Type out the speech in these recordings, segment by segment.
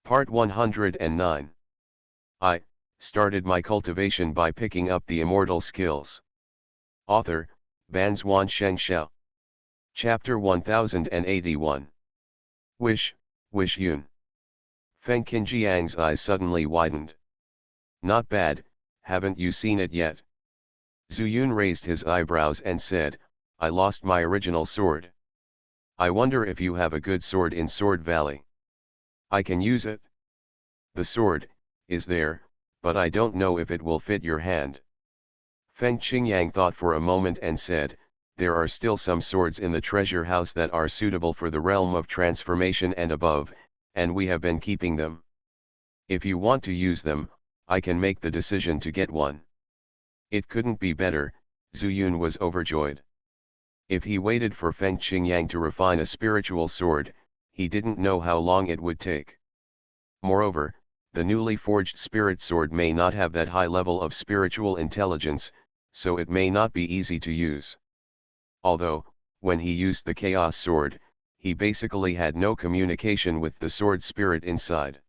Part 109. I started my cultivation by picking up the immortal skills. Author, Banzuan Xianxia. Chapter 1081. Wish Yun. Feng Qinjiang's eyes suddenly widened. Not bad, haven't you seen it yet? Zhu Yun raised his eyebrows and said, I lost my original sword. I wonder if you have a good sword in Sword Valley. I can use it. The sword is there, but I don't know if it will fit your hand. Feng Qingyang thought for a moment and said, there are still some swords in the treasure house that are suitable for the realm of transformation and above, and we have been keeping them. If you want to use them, I can make the decision to get one. It couldn't be better. Zhu Yun was overjoyed. If he waited for Feng Qingyang to refine a spiritual sword, he didn't know how long it would take. Moreover, the newly forged spirit sword may not have that high level of spiritual intelligence, so it may not be easy to use. Although, when he used the chaos sword, he basically had no communication with the sword spirit inside.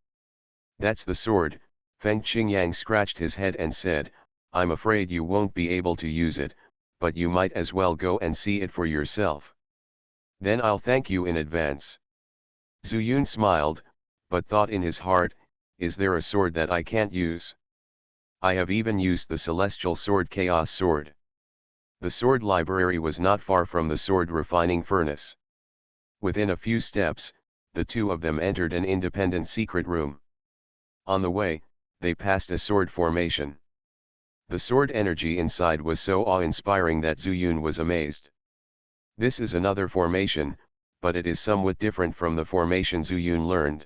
That's the sword. Feng Qingyang scratched his head and said, I'm afraid you won't be able to use it, but you might as well go and see it for yourself. Then I'll thank you in advance. Zhu Yun smiled, but thought in his heart, is there a sword that I can't use? I have even used the celestial sword chaos sword. The sword library was not far from the sword refining furnace. Within a few steps, the two of them entered an independent secret room. On the way, they passed a sword formation. The sword energy inside was so awe-inspiring that Zhu Yun was amazed. This is another formation, but it is somewhat different from the formation Zhu Yun learned.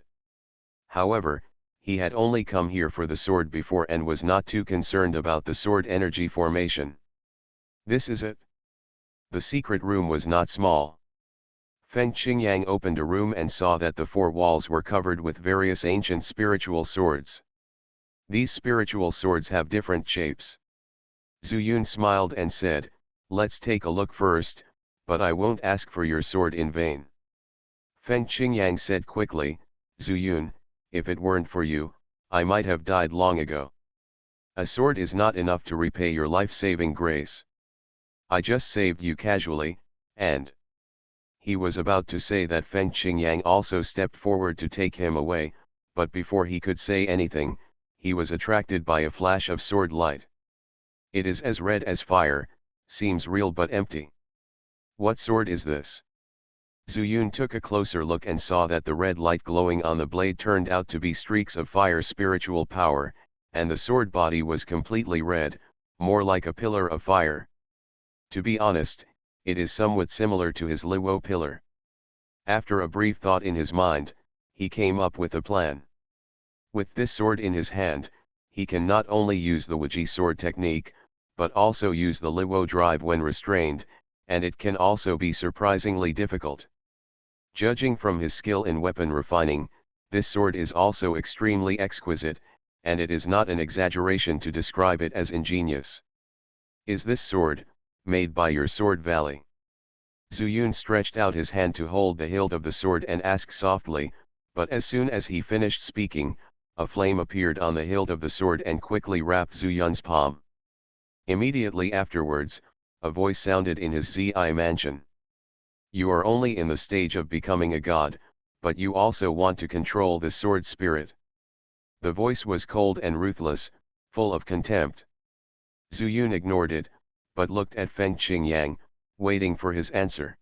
However, he had only come here for the sword before and was not too concerned about the sword energy formation. This is it. The secret room was not small. Feng Qingyang opened a room and saw that the four walls were covered with various ancient spiritual swords. These spiritual swords have different shapes. Zhu Yun smiled and said, let's take a look first, but I won't ask for your sword in vain. Feng Qingyang said quickly, Zhu Yun, if it weren't for you, I might have died long ago. A sword is not enough to repay your life-saving grace. I just saved you casually, and... He was about to say that Feng Qingyang also stepped forward to take him away, but before he could say anything, he was attracted by a flash of sword light. It is as red as fire, seems real but empty. What sword is this? Zhu Yun took a closer look and saw that the red light glowing on the blade turned out to be streaks of fire spiritual power, and the sword body was completely red, more like a pillar of fire. To be honest, it is somewhat similar to his Luo pillar. After a brief thought in his mind, he came up with a plan. With this sword in his hand, he can not only use the Wuji sword technique, but also use the Luo drive when restrained, and it can also be surprisingly difficult. Judging from his skill in weapon refining, this sword is also extremely exquisite, and it is not an exaggeration to describe it as ingenious. Is this sword made by your Sword Valley? Zhu Yun stretched out his hand to hold the hilt of the sword and asked softly, but as soon as he finished speaking, a flame appeared on the hilt of the sword and quickly wrapped Zhu Yun's palm. Immediately afterwards, a voice sounded in his Zi mansion. You are only in the stage of becoming a god, but you also want to control the sword spirit. The voice was cold and ruthless, full of contempt. Zhu Yun ignored it, but looked at Feng Qingyang, waiting for his answer.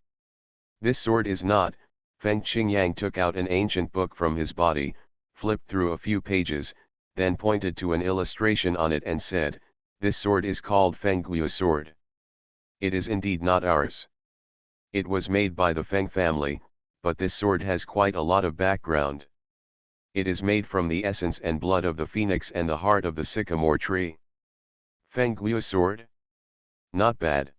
This sword is not. Feng Qingyang took out an ancient book from his body, flipped through a few pages, then pointed to an illustration on it and said, this sword is called Feng Guo sword. It is indeed not ours. It was made by the Feng family, but this sword has quite a lot of background. It is made from the essence and blood of the phoenix and the heart of the sycamore tree. Feng Guo sword? Not bad.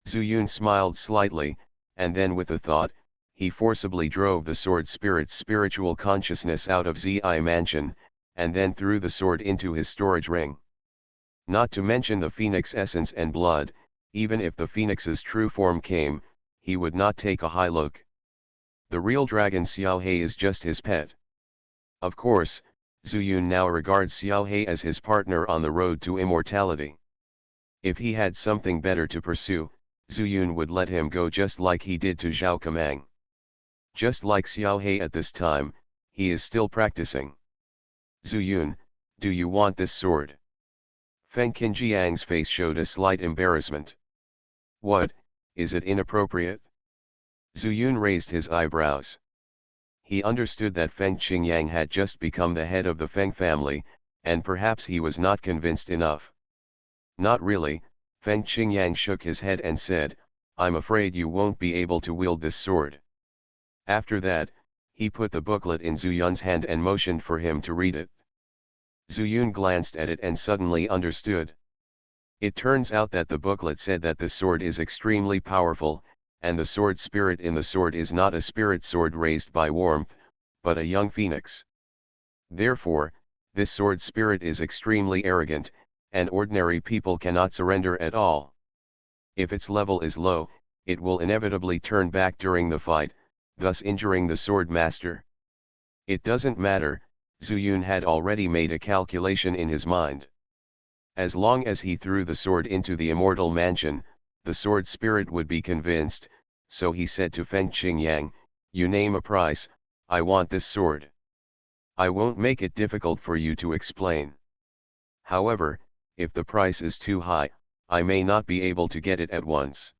Zhu Yun smiled slightly, and then with a thought, he forcibly drove the sword spirit's spiritual consciousness out of Zi mansion, and then threw the sword into his storage ring. Not to mention the phoenix essence and blood, even if the phoenix's true form came, he would not take a high look. The real dragon Xiao He is just his pet. Of course, Zuyun now regards Xiaohei as his partner on the road to immortality. If he had something better to pursue, Zuyun would let him go just like he did to Zhao Kamang. Just like Xiaohei at this time, he is still practicing. Zuyun, do you want this sword? Feng Qinjiang's face showed a slight embarrassment. What, is it inappropriate? Zuyun raised his eyebrows. He understood that Feng Qingyang had just become the head of the Feng family, and perhaps he was not convinced enough. Not really, Feng Qingyang shook his head and said, I'm afraid you won't be able to wield this sword. After that, he put the booklet in Zuyun's hand and motioned for him to read it. Zuyun glanced at it and suddenly understood. It turns out that the booklet said that the sword is extremely powerful, and the sword spirit in the sword is not a spirit sword raised by warmth, but a young phoenix. Therefore, this sword spirit is extremely arrogant, and ordinary people cannot surrender at all. If its level is low, it will inevitably turn back during the fight, thus injuring the sword master. It doesn't matter, Zuyun had already made a calculation in his mind. As long as he threw the sword into the immortal mansion, the sword spirit would be convinced, so he said to Feng Qingyang, you name a price, I want this sword. I won't make it difficult for you to explain. However, if the price is too high, I may not be able to get it at once.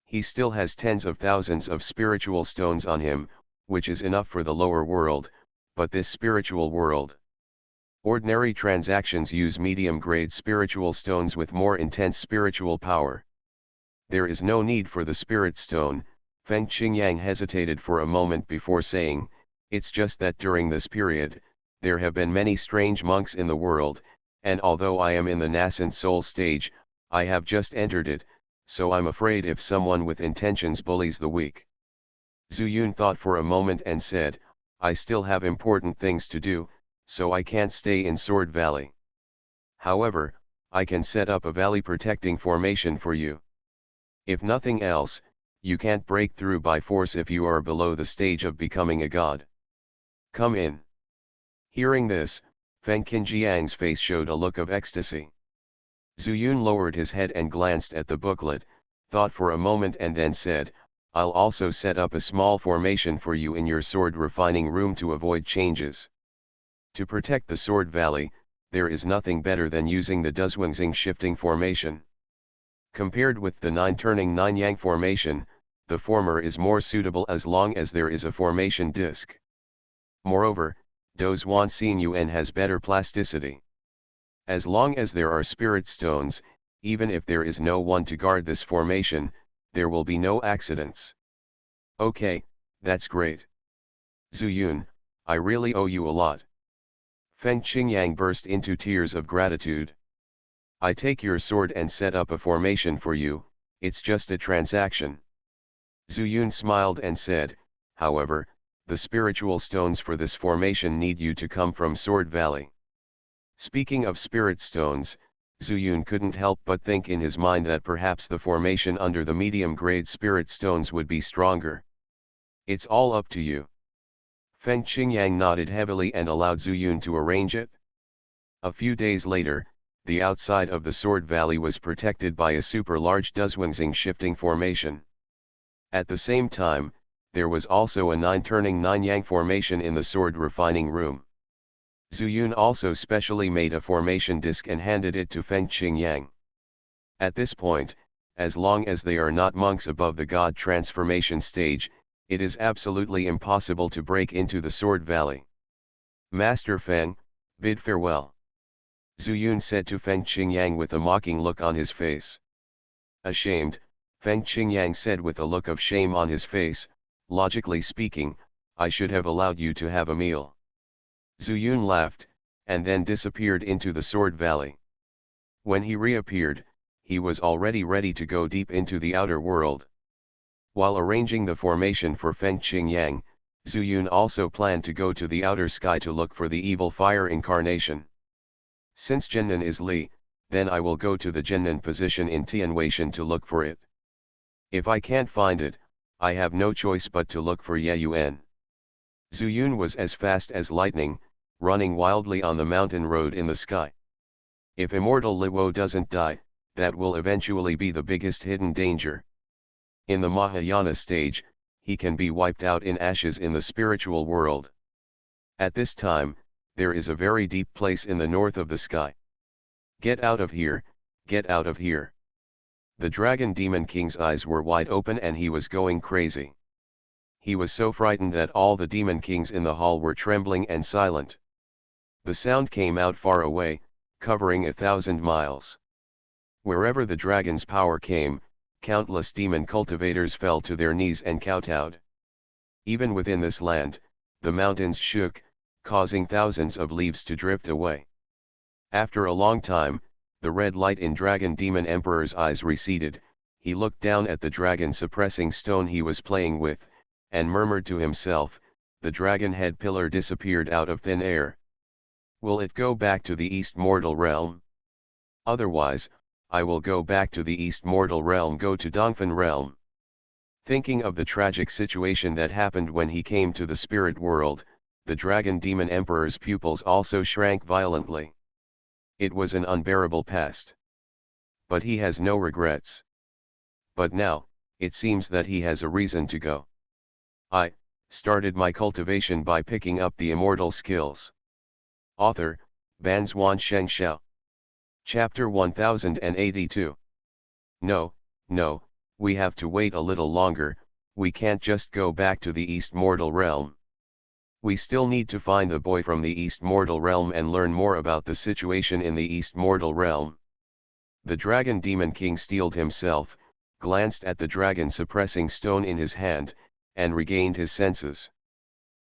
He still has tens of thousands of spiritual stones on him, which is enough for the lower world, but this spiritual world. Ordinary transactions use medium-grade spiritual stones with more intense spiritual power. There is no need for the spirit stone. Feng Qingyang hesitated for a moment before saying, it's just that during this period, there have been many strange monks in the world, and although I am in the nascent soul stage, I have just entered it, so I'm afraid if someone with intentions bullies the weak. Zuyun thought for a moment and said, I still have important things to do, so I can't stay in Sword Valley. However, I can set up a valley protecting formation for you. If nothing else, you can't break through by force if you are below the stage of becoming a god. Come in. Hearing this, Feng Qinjiang's face showed a look of ecstasy. Zuyun lowered his head and glanced at the booklet, thought for a moment and then said, I'll also set up a small formation for you in your sword refining room to avoid changes. To protect the Sword Valley, there is nothing better than using the Duzwangxing shifting formation. Compared with the 9-turning 9-yang formation, the former is more suitable as long as there is a formation disk. Moreover, Dozwan Xingyuan has better plasticity. As long as there are spirit stones, even if there is no one to guard this formation, there will be no accidents. Okay, that's great. Zuyun, I really owe you a lot. Feng Qingyang burst into tears of gratitude. I take your sword and set up a formation for you, it's just a transaction. Zuyun smiled and said, however, the spiritual stones for this formation need you to come from Sword Valley. Speaking of spirit stones, Zuyun couldn't help but think in his mind that perhaps the formation under the medium-grade spirit stones would be stronger. It's all up to you. Feng Qingyang nodded heavily and allowed Zuyun to arrange it. A few days later, the outside of the Sword Valley was protected by a super-large Duzwangxing shifting formation. At the same time, there was also a 9-turning 9-yang formation in the sword refining room. Zuyun also specially made a formation disc and handed it to Feng Qingyang. At this point, as long as they are not monks above the god transformation stage, it is absolutely impossible to break into the Sword Valley. Master Feng, bid farewell. Zuyun said to Feng Qingyang with a mocking look on his face. Ashamed, Feng Qingyang said with a look of shame on his face, logically speaking, I should have allowed you to have a meal. Zuyun laughed, and then disappeared into the Sword Valley. When he reappeared, he was already ready to go deep into the outer world. While arranging the formation for Feng Qingyang, Zuyun also planned to go to the outer sky to look for the evil fire incarnation. Since Zhennan is Li, then I will go to the Zhennan position in Tianweishan to look for it. If I can't find it, I have no choice but to look for Ye Yuan. Zuyun was as fast as lightning, running wildly on the mountain road in the sky. If immortal Liwo doesn't die, that will eventually be the biggest hidden danger. In the Mahayana stage, he can be wiped out in ashes in the spiritual world. At this time, there is a very deep place in the north of the sky. Get out of here, get out of here. The dragon demon king's eyes were wide open and he was going crazy. He was so frightened that all the demon kings in the hall were trembling and silent. The sound came out far away, covering 1,000 miles. Wherever the dragon's power came, countless demon cultivators fell to their knees and kowtowed. Even within this land, the mountains shook, causing thousands of leaves to drift away. After a long time, the red light in Dragon Demon Emperor's eyes receded. He looked down at the dragon suppressing stone he was playing with, and murmured to himself, the dragon head pillar disappeared out of thin air. Will it go back to the East Mortal Realm? Otherwise, I will go back to the East Mortal Realm, go to Dongfan Realm. Thinking of the tragic situation that happened when he came to the spirit world, the Dragon Demon Emperor's pupils also shrank violently. It was an unbearable past. But he has no regrets. But now, it seems that he has a reason to go. I started my cultivation by picking up the immortal skills. Author, Banzuan Xianxia. Chapter 1082. No, we have to wait a little longer, we can't just go back to the East Mortal Realm. We still need to find the boy from the East Mortal Realm and learn more about the situation in the East Mortal Realm. The Dragon Demon King steeled himself, glanced at the dragon suppressing stone in his hand, and regained his senses.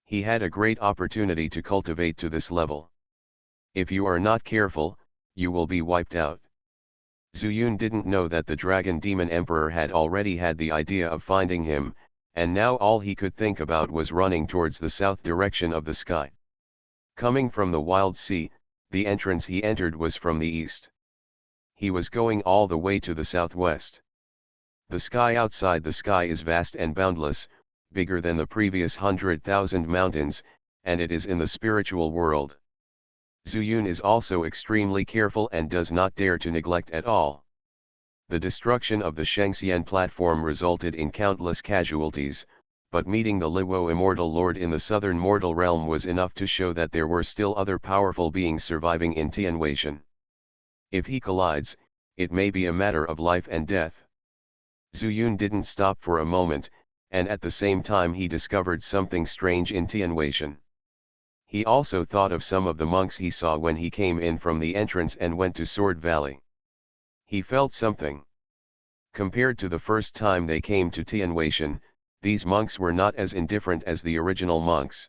He had a great opportunity to cultivate to this level. If you are not careful, you will be wiped out. Zuyun didn't know that the Dragon Demon Emperor had already had the idea of finding him, and now all he could think about was running towards the south direction of the sky. Coming from the wild sea, the entrance he entered was from the east. He was going all the way to the southwest. The sky outside the sky is vast and boundless, bigger than the previous 100,000 mountains, and it is in the spiritual world. Zuyun is also extremely careful and does not dare to neglect at all. The destruction of the Xianxia platform resulted in countless casualties, but meeting the Liwo Immortal Lord in the southern mortal realm was enough to show that there were still other powerful beings surviving in Tianweishan. If he collides, it may be a matter of life and death. Zuyun didn't stop for a moment, and at the same time he discovered something strange in Tianweishan. He also thought of some of the monks he saw when he came in from the entrance and went to Sword Valley. He felt something. Compared to the first time they came to Tianweishan, these monks were not as indifferent as the original monks.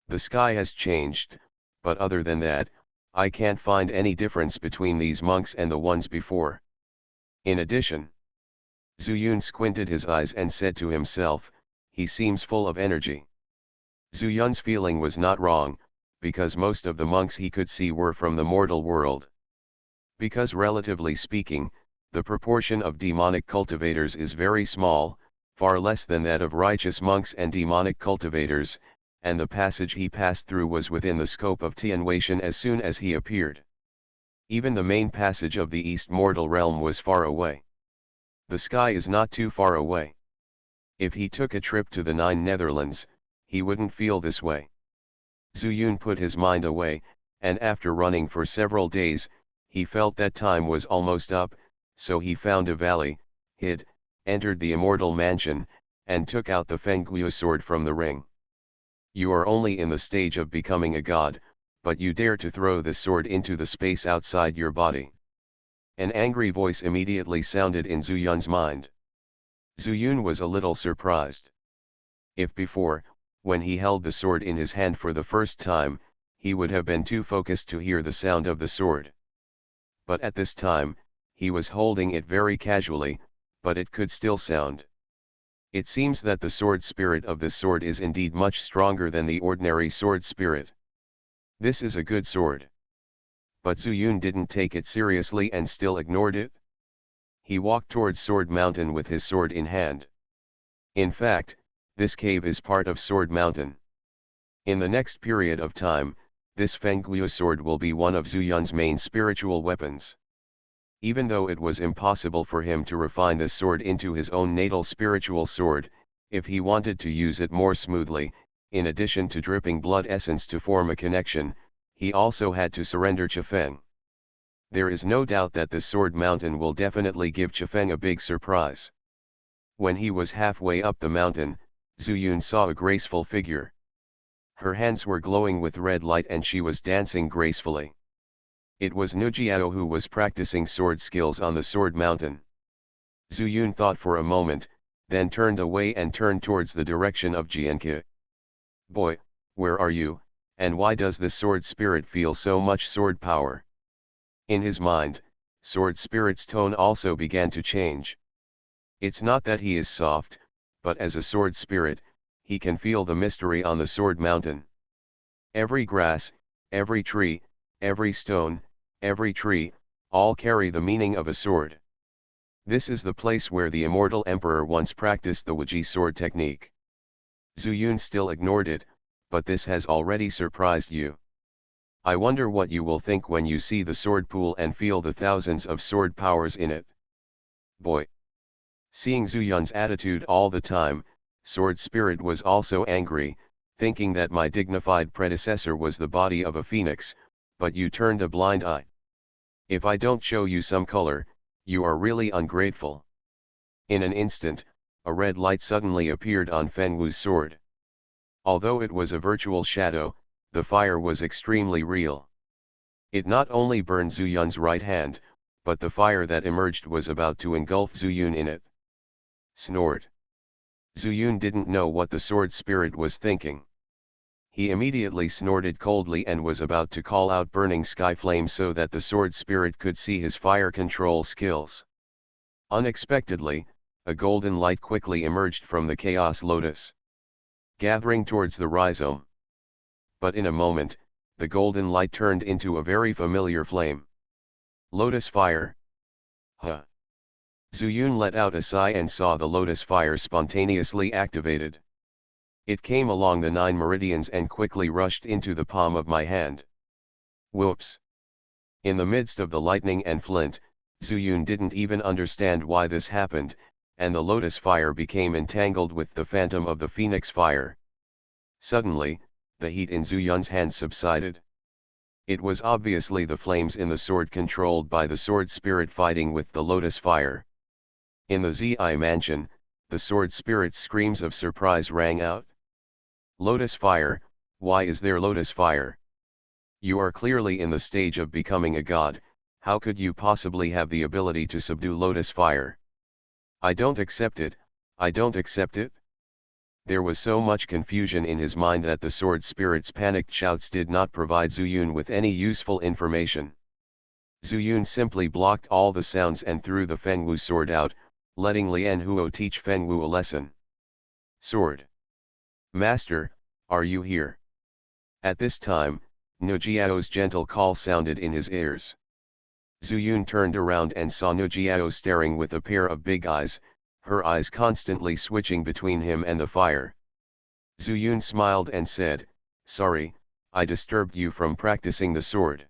The sky has changed, but other than that, I can't find any difference between these monks and the ones before. In addition, Zuyun squinted his eyes and said to himself, he seems full of energy. Zuyun's feeling was not wrong, because most of the monks he could see were from the mortal world. Because relatively speaking, the proportion of demonic cultivators is very small, far less than that of righteous monks and demonic cultivators, and the passage he passed through was within the scope of Tianweishan as soon as he appeared. Even the main passage of the East Mortal Realm was far away. The sky is not too far away. If he took a trip to the Nine Netherlands, he wouldn't feel this way. Zuyun put his mind away, and after running for several days, he felt that time was almost up, so he found a valley, hid, entered the immortal mansion, and took out the Fengguo sword from the ring. You are only in the stage of becoming a god, but you dare to throw the sword into the space outside your body. An angry voice immediately sounded in Zuyun's mind. Zuyun was a little surprised. If before, when he held the sword in his hand for the first time, he would have been too focused to hear the sound of the sword. But at this time, he was holding it very casually, but it could still sound. It seems that the sword spirit of this sword is indeed much stronger than the ordinary sword spirit. This is a good sword. But Zuyun didn't take it seriously and still ignored it. He walked towards Sword Mountain with his sword in hand. In fact, this cave is part of Sword Mountain. In the next period of time, this Fengguo sword will be one of Zhu Yun's main spiritual weapons. Even though it was impossible for him to refine this sword into his own natal spiritual sword, if he wanted to use it more smoothly, in addition to dripping blood essence to form a connection, he also had to surrender Chifeng. There is no doubt that the sword mountain will definitely give Chifeng a big surprise. When he was halfway up the mountain, Zhu Yun saw a graceful figure. Her hands were glowing with red light and she was dancing gracefully. It was Nujiao who was practicing sword skills on the sword mountain. Zhu Yun thought for a moment, then turned away and turned towards the direction of Xianxia. Boy, where are you, and why does the sword spirit feel so much sword power? In his mind, sword spirit's tone also began to change. It's not that he is soft, but as a sword spirit, he can feel the mystery on the sword mountain. Every grass, every tree, every stone, every tree, all carry the meaning of a sword. This is the place where the immortal emperor once practiced the Wuji sword technique. Zhu Yun still ignored it, but this has already surprised you. I wonder what you will think when you see the sword pool and feel the thousands of sword powers in it. Boy. Seeing Zhu Yun's attitude all the time, sword spirit was also angry, thinking that my dignified predecessor was the body of a phoenix, but you turned a blind eye. If I don't show you some color, you are really ungrateful. In an instant, a red light suddenly appeared on Fengwu's sword. Although it was a virtual shadow, the fire was extremely real. It not only burned Zhu Yun's right hand, but the fire that emerged was about to engulf Zhu Yun in it. Snort. Zhu Yun didn't know what the sword spirit was thinking. He immediately snorted coldly and was about to call out burning sky flame so that the sword spirit could see his fire control skills. Unexpectedly, a golden light quickly emerged from the chaos lotus, gathering towards the rhizome. But in a moment, the golden light turned into a very familiar flame. Lotus fire. Huh. Zhu Yun let out a sigh and saw the lotus fire spontaneously activated. It came along the 9 meridians and quickly rushed into the palm of my hand. Whoops! In the midst of the lightning and flint, Zhu Yun didn't even understand why this happened, and the lotus fire became entangled with the phantom of the phoenix fire. Suddenly, the heat in Zhu Yun's hand subsided. It was obviously the flames in the sword controlled by the sword spirit fighting with the lotus fire. In the Zi mansion, the sword spirit's screams of surprise rang out. Lotus fire, why is there lotus fire? You are clearly in the stage of becoming a god, how could you possibly have the ability to subdue lotus fire? I don't accept it, I don't accept it. There was so much confusion in his mind that the sword spirit's panicked shouts did not provide Zhu Yun with any useful information. Zhu Yun simply blocked all the sounds and threw the Fengwu sword out, letting Lian Huo teach Fengwu a lesson. Sword. Master, are you here? At this time, Nujiao's gentle call sounded in his ears. Zhu Yun turned around and saw Nujiao staring with a pair of big eyes, her eyes constantly switching between him and the fire. Zhu Yun smiled and said, "Sorry, I disturbed you from practicing the sword."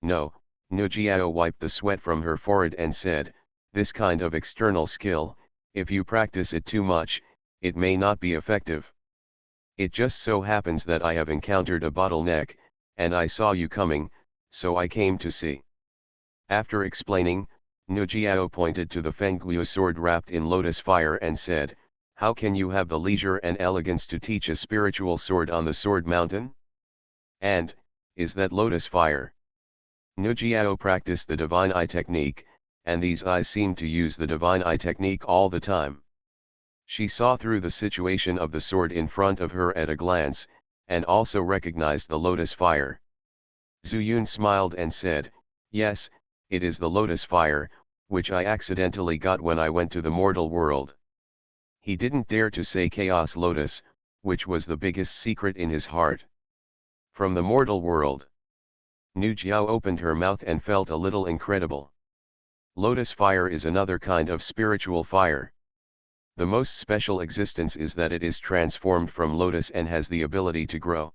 "No," Nujiao wiped the sweat from her forehead and said, "This kind of external skill, if you practice it too much, it may not be effective. It just so happens that I have encountered a bottleneck, and I saw you coming, so I came to see." After explaining, Nujiao pointed to the Fengguo sword wrapped in lotus fire and said, "How can you have the leisure and elegance to teach a spiritual sword on the sword mountain? And, is that lotus fire?" Nujiao practiced the divine eye technique, and these eyes seemed to use the divine eye technique all the time. She saw through the situation of the sword in front of her at a glance, and also recognized the lotus fire. Zhu Yun smiled and said, "Yes, it is the lotus fire, which I accidentally got when I went to the mortal world." He didn't dare to say Chaos Lotus, which was the biggest secret in his heart. From the mortal world. Nu Jiao opened her mouth and felt a little incredible. Lotus fire is another kind of spiritual fire. The most special existence is that it is transformed from lotus and has the ability to grow.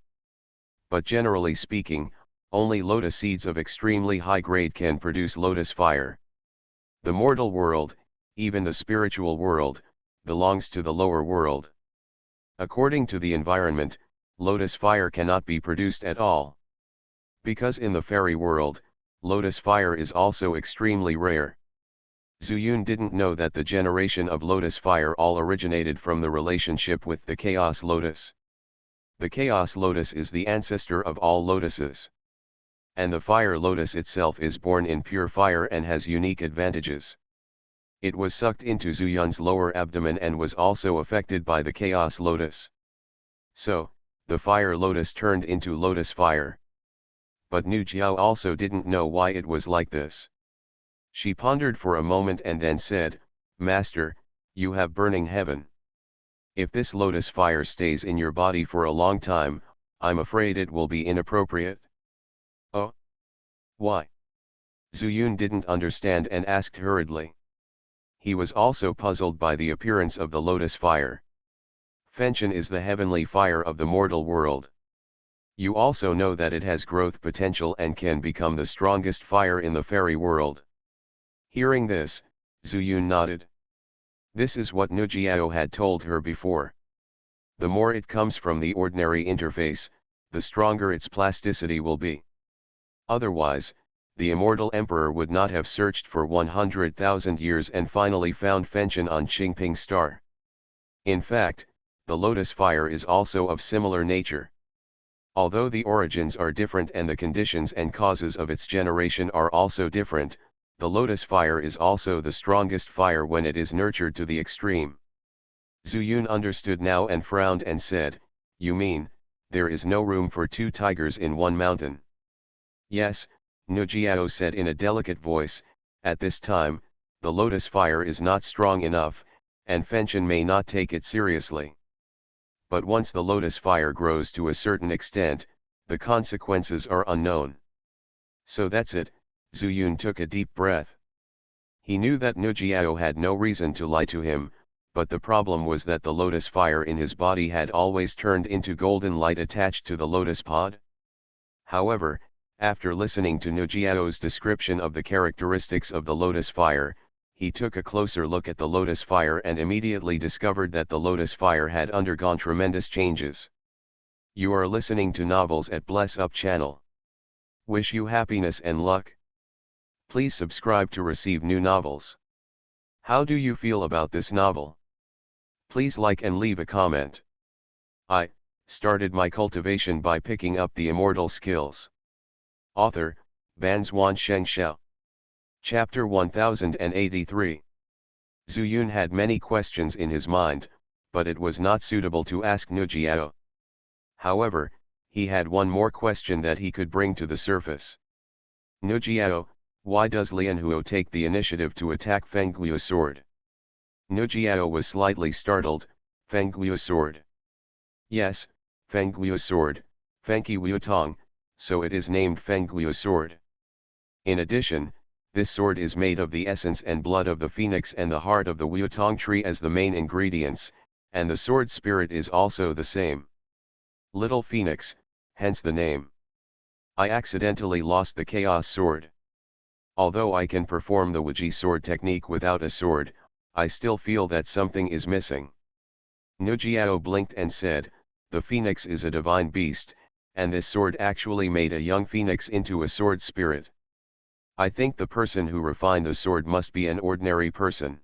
But generally speaking, only lotus seeds of extremely high grade can produce lotus fire. The mortal world, even the spiritual world, belongs to the lower world. According to the environment, lotus fire cannot be produced at all. Because in the fairy world, lotus fire is also extremely rare. Zuyun didn't know that the generation of lotus fire all originated from the relationship with the chaos lotus. The chaos lotus is the ancestor of all lotuses. And the fire lotus itself is born in pure fire and has unique advantages. It was sucked into Zuyun's lower abdomen and was also affected by the chaos lotus. So, the fire lotus turned into lotus fire. But Nu Jiao also didn't know why it was like this. She pondered for a moment and then said, "Master, you have burning heaven. If this lotus fire stays in your body for a long time, I'm afraid it will be inappropriate." "Oh? Why?" Zuyun didn't understand and asked hurriedly. He was also puzzled by the appearance of the lotus fire. Fengtian is the heavenly fire of the mortal world. You also know that it has growth potential and can become the strongest fire in the fairy world. Hearing this, Zuyun nodded. This is what Nu Jiao had told her before. The more it comes from the ordinary interface, the stronger its plasticity will be. Otherwise, the immortal emperor would not have searched for 100,000 years and finally found Fengtian on Qingping star. In fact, the lotus fire is also of similar nature. Although the origins are different and the conditions and causes of its generation are also different, the lotus fire is also the strongest fire when it is nurtured to the extreme. Zuyun understood now and frowned and said, "You mean, there is no room for two tigers in one mountain?" "Yes," Nu Jiao said in a delicate voice, "at this time, the lotus fire is not strong enough, and Fengtian may not take it seriously. But once the lotus fire grows to a certain extent, the consequences are unknown." "So that's it," Zuyun took a deep breath. He knew that Nu Jiao had no reason to lie to him, but the problem was that the lotus fire in his body had always turned into golden light attached to the lotus pod. However, after listening to Nu Jiao's description of the characteristics of the lotus fire, he took a closer look at the lotus fire and immediately discovered that the lotus fire had undergone tremendous changes. You are listening to Novels at Bless Up channel. Wish you happiness and luck. Please subscribe to receive new novels. How do you feel about this novel? Please like and leave a comment. I started my cultivation by picking up the immortal skills. Author, Banzuan Xianxia. Chapter 1083. Zuyun had many questions in his mind, but it was not suitable to ask Nu Jiao. However, he had one more question that he could bring to the surface. "Nu Jiao, why does Lianhuo take the initiative to attack Feng Guiu's sword?" Nu Jiao was slightly startled. "Feng Guiu's sword?" "Yes, Feng Guiu's sword, Fengqi Wuotong, so it is named Feng Guiu's sword. In addition, this sword is made of the essence and blood of the phoenix and the heart of the Wuotong tree as the main ingredients, and the sword spirit is also the same. Little Phoenix, hence the name. I accidentally lost the Chaos Sword. Although I can perform the Wuji sword technique without a sword, I still feel that something is missing." Nu Jiao blinked and said, "The phoenix is a divine beast, and this sword actually made a young phoenix into a sword spirit. I think the person who refined the sword must be an ordinary person.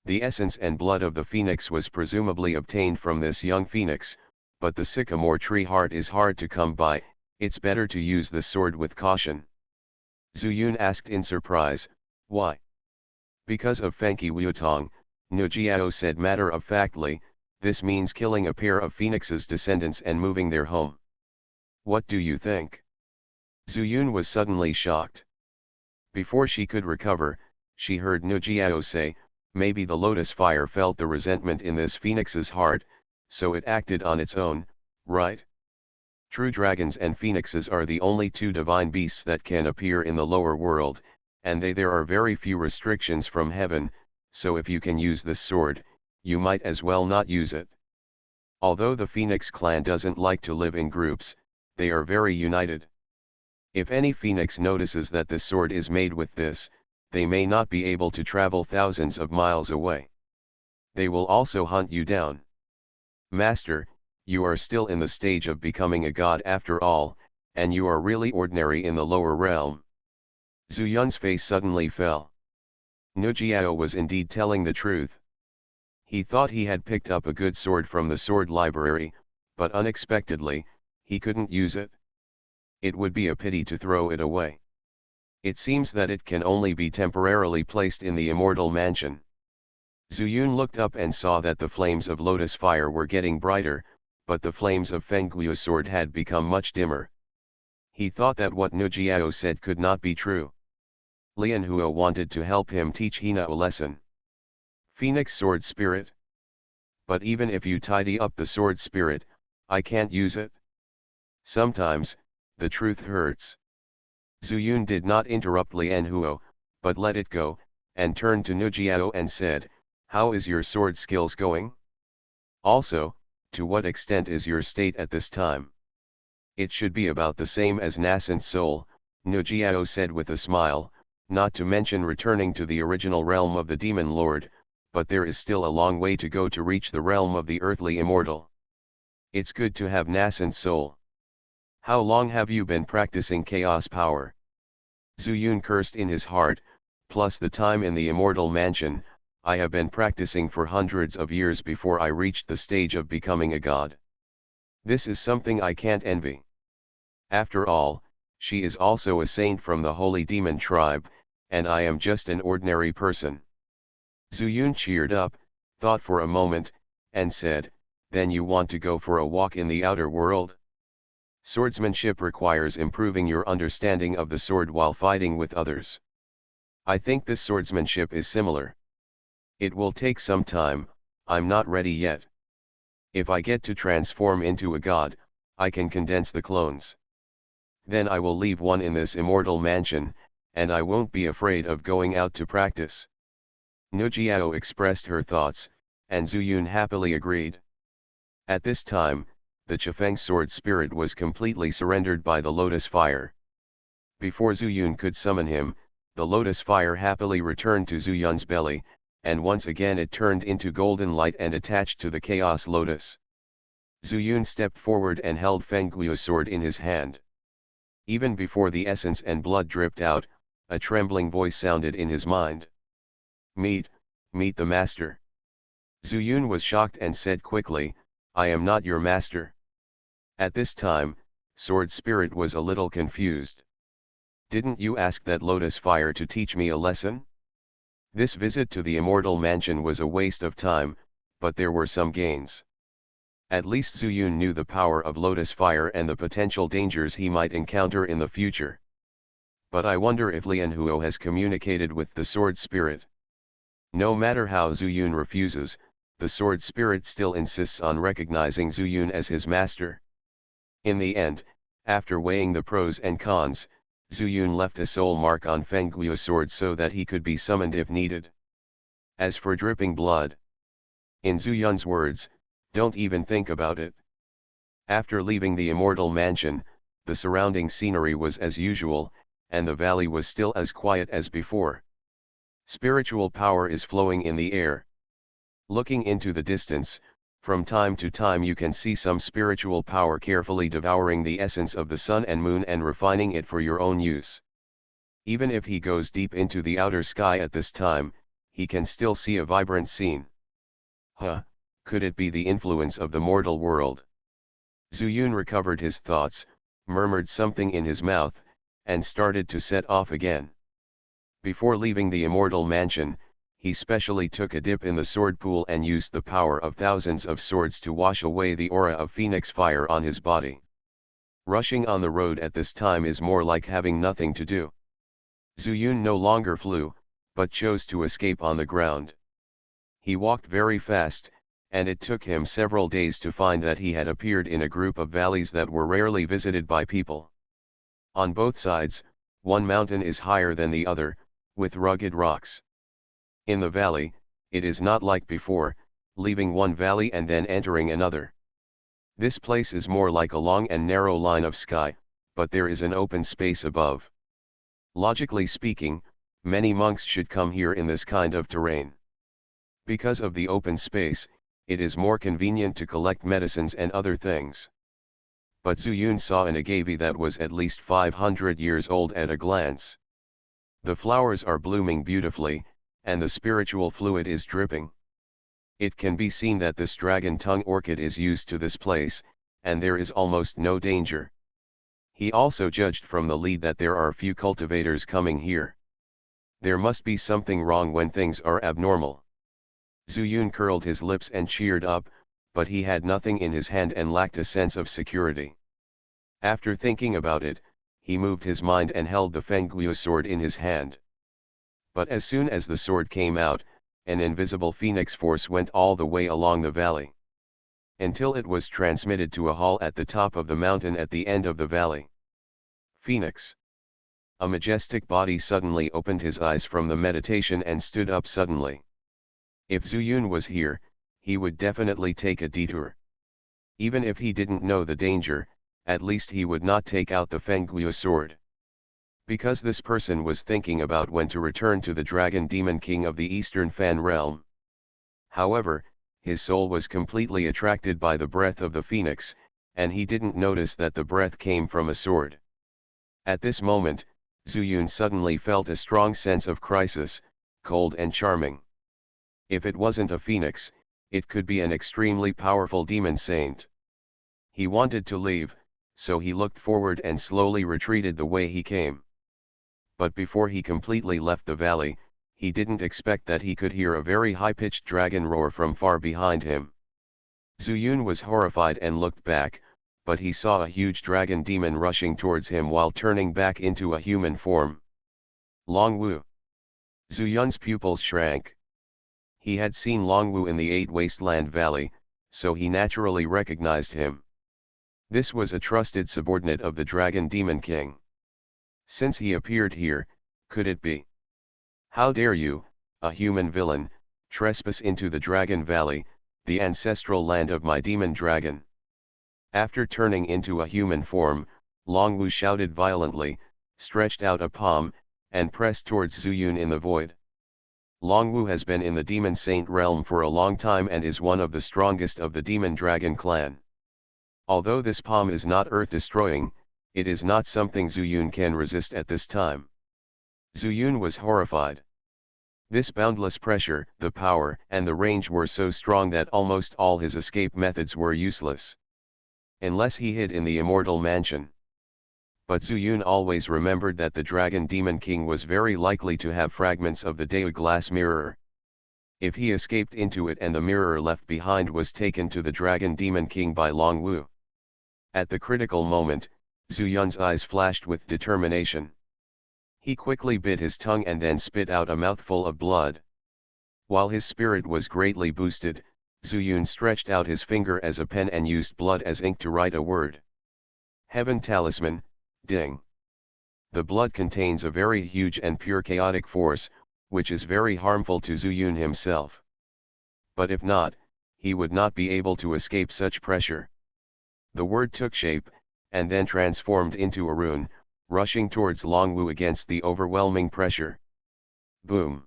The essence and blood of the phoenix was presumably obtained from this young phoenix, but the sycamore tree heart is hard to come by. It's better to use the sword with caution." Zuyun asked in surprise, "Why?" "Because of Fengqi Wuotong," Nu Jiao said matter-of-factly. "This means killing a pair of phoenix's descendants and moving their home." "What do you think?" Zuyun was suddenly shocked. Before she could recover, she heard Nu Jiao say, "Maybe the lotus fire felt the resentment in this phoenix's heart, so it acted on its own, right? True dragons and phoenixes are the only two divine beasts that can appear in the lower world, and there are very few restrictions from heaven, so if you can use this sword, you might as well not use it. Although the Phoenix clan doesn't like to live in groups, they are very united. If any Phoenix notices that this sword is made with this, they may not be able to travel thousands of miles away. They will also hunt you down. Master, you are still in the stage of becoming a god after all, and you are really ordinary in the lower realm. Zhu Yun's face suddenly fell. Nujiao was indeed telling the truth. He thought he had picked up a good sword from the sword library, but unexpectedly, he couldn't use it. It would be a pity to throw it away. It seems that it can only be temporarily placed in the immortal mansion. Zhu Yun looked up and saw that the flames of lotus fire were getting brighter, but the flames of Fengguo's sword had become much dimmer. He thought that what Nujiao said could not be true. Lian Huo wanted to help him teach Hina a lesson. Phoenix sword spirit. But even if you tidy up the sword spirit, I can't use it. Sometimes, the truth hurts. Zhu Yun did not interrupt Lian Huo, but let it go, and turned to Nujiao and said, "How is your sword skills going? Also, to what extent is your state at this time?" "It should be about the same as nascent soul," Nujiao said with a smile, "not to mention returning to the original realm of the demon lord, but there is still a long way to go to reach the realm of the earthly immortal. It's good to have nascent soul. How long have you been practicing chaos power?" Zhu Yun cursed in his heart, "Plus the time in the immortal mansion, I have been practicing for hundreds of years before I reached the stage of becoming a god. This is something I can't envy. After all, she is also a saint from the holy demon tribe, and I am just an ordinary person." Zhu Yun cheered up, thought for a moment, and said, "Then you want to go for a walk in the outer world? Swordsmanship requires improving your understanding of the sword while fighting with others. I think this swordsmanship is similar. It will take some time, I'm not ready yet. If I get to transform into a god, I can condense the clones. Then I will leave one in this immortal mansion, and I won't be afraid of going out to practice." Nujiao expressed her thoughts, and Zhu Yun happily agreed. At this time, the Chifeng sword spirit was completely surrendered by the lotus fire. Before Zhu Yun could summon him, the lotus fire happily returned to Zhu Yun's belly, and once again it turned into golden light and attached to the chaos lotus. Zhu Yun stepped forward and held Fengguo's sword in his hand. Even before the essence and blood dripped out, a trembling voice sounded in his mind. Meet the master." Zhu Yun was shocked and said quickly, "I am not your master." At this time, Sword Spirit was a little confused. "Didn't you ask that lotus fire to teach me a lesson?" This visit to the immortal mansion was a waste of time, but there were some gains. At least Zhu Yun knew the power of lotus fire and the potential dangers he might encounter in the future. But I wonder if Lian Huo has communicated with the sword spirit. No matter how Zhu Yun refuses, the sword spirit still insists on recognizing Zhu Yun as his master. In the end, after weighing the pros and cons, Zhu Yun left a soul mark on Fengguo's sword so that he could be summoned if needed. As for dripping blood, in Zhu Yun's words, don't even think about it. After leaving the immortal mansion, the surrounding scenery was as usual, and the valley was still as quiet as before. Spiritual power is flowing in the air. Looking into the distance, from time to time you can see some spiritual power carefully devouring the essence of the sun and moon and refining it for your own use. Even if he goes deep into the outer sky at this time, he can still see a vibrant scene. Could it be the influence of the mortal world? Zhu Yun recovered his thoughts, murmured something in his mouth, and started to set off again. Before leaving the immortal mansion, he specially took a dip in the sword pool and used the power of thousands of swords to wash away the aura of phoenix fire on his body. Rushing on the road at this time is more like having nothing to do. Zhu Yun no longer flew, but chose to escape on the ground. He walked very fast, and it took him several days to find that he had appeared in a group of valleys that were rarely visited by people. On both sides, one mountain is higher than the other, with rugged rocks. In the valley, it is not like before, leaving one valley and then entering another. This place is more like a long and narrow line of sky, but there is an open space above. Logically speaking, many monks should come here in this kind of terrain. Because of the open space, it is more convenient to collect medicines and other things. But Zuyun saw an agave that was at least 500 years old at a glance. The flowers are blooming beautifully, and the spiritual fluid is dripping. It can be seen that this dragon tongue orchid is used to this place, and there is almost no danger. He also judged from the lead that there are few cultivators coming here. There must be something wrong when things are abnormal. Zuyun curled his lips and cheered up, but he had nothing in his hand and lacked a sense of security. After thinking about it, he moved his mind and held the Fengguo sword in his hand. But as soon as the sword came out, an invisible phoenix force went all the way along the valley, until it was transmitted to a hall at the top of the mountain at the end of the valley. Phoenix. A majestic body suddenly opened his eyes from the meditation and stood up suddenly. If Zuyun was here, he would definitely take a detour. Even if he didn't know the danger, at least he would not take out the Fengguo sword. Because this person was thinking about when to return to the Dragon Demon King of the Eastern Fan Realm. However, his soul was completely attracted by the breath of the phoenix, and he didn't notice that the breath came from a sword. At this moment, Zuyun suddenly felt a strong sense of crisis, cold and charming. If it wasn't a phoenix, it could be an extremely powerful demon saint. He wanted to leave, so he looked forward and slowly retreated the way he came. But before he completely left the valley, he didn't expect that he could hear a very high-pitched dragon roar from far behind him. Zuyun was horrified and looked back, but he saw a huge dragon demon rushing towards him while turning back into a human form. Long Wu. Zuyun's pupils shrank. He had seen Long Wu in the Eight Wasteland Valley, so he naturally recognized him. This was a trusted subordinate of the Dragon Demon King. Since he appeared here, could it be? How dare you, a human villain, trespass into the Dragon Valley, the ancestral land of my demon dragon? After turning into a human form, Long Wu shouted violently, stretched out a palm, and pressed towards Zuyun in the void. Long Wu has been in the Demon Saint realm for a long time and is one of the strongest of the Demon Dragon clan. Although this palm is not earth-destroying, it is not something Zuyun can resist at this time. Zuyun was horrified. This boundless pressure, the power, and the range were so strong that almost all his escape methods were useless. Unless he hid in the Immortal Mansion. But Zuyun always remembered that the Dragon Demon King was very likely to have fragments of the Dao glass mirror. If he escaped into it and the mirror left behind was taken to the Dragon Demon King by Long Wu. At the critical moment, Zuyun's eyes flashed with determination. He quickly bit his tongue and then spit out a mouthful of blood. While his spirit was greatly boosted, Zuyun stretched out his finger as a pen and used blood as ink to write a word. Heaven Talisman, ding. The blood contains a very huge and pure chaotic force, which is very harmful to Zuyun himself. But if not, he would not be able to escape such pressure. The word took shape, and then transformed into a rune, rushing towards Long Wu against the overwhelming pressure. Boom!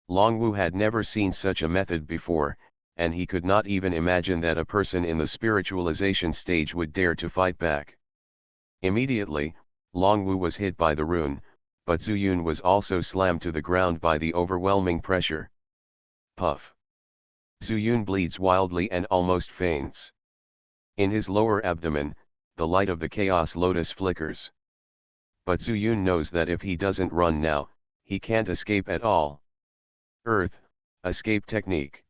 Long Wu had never seen such a method before, and he could not even imagine that a person in the spiritualization stage would dare to fight back. Immediately, Long Wu was hit by the rune, but Zuyun was also slammed to the ground by the overwhelming pressure. Puff! Zuyun bleeds wildly and almost faints. In his lower abdomen, the light of the Chaos Lotus flickers. But Zuyun knows that if he doesn't run now, he can't escape at all. Earth, escape technique.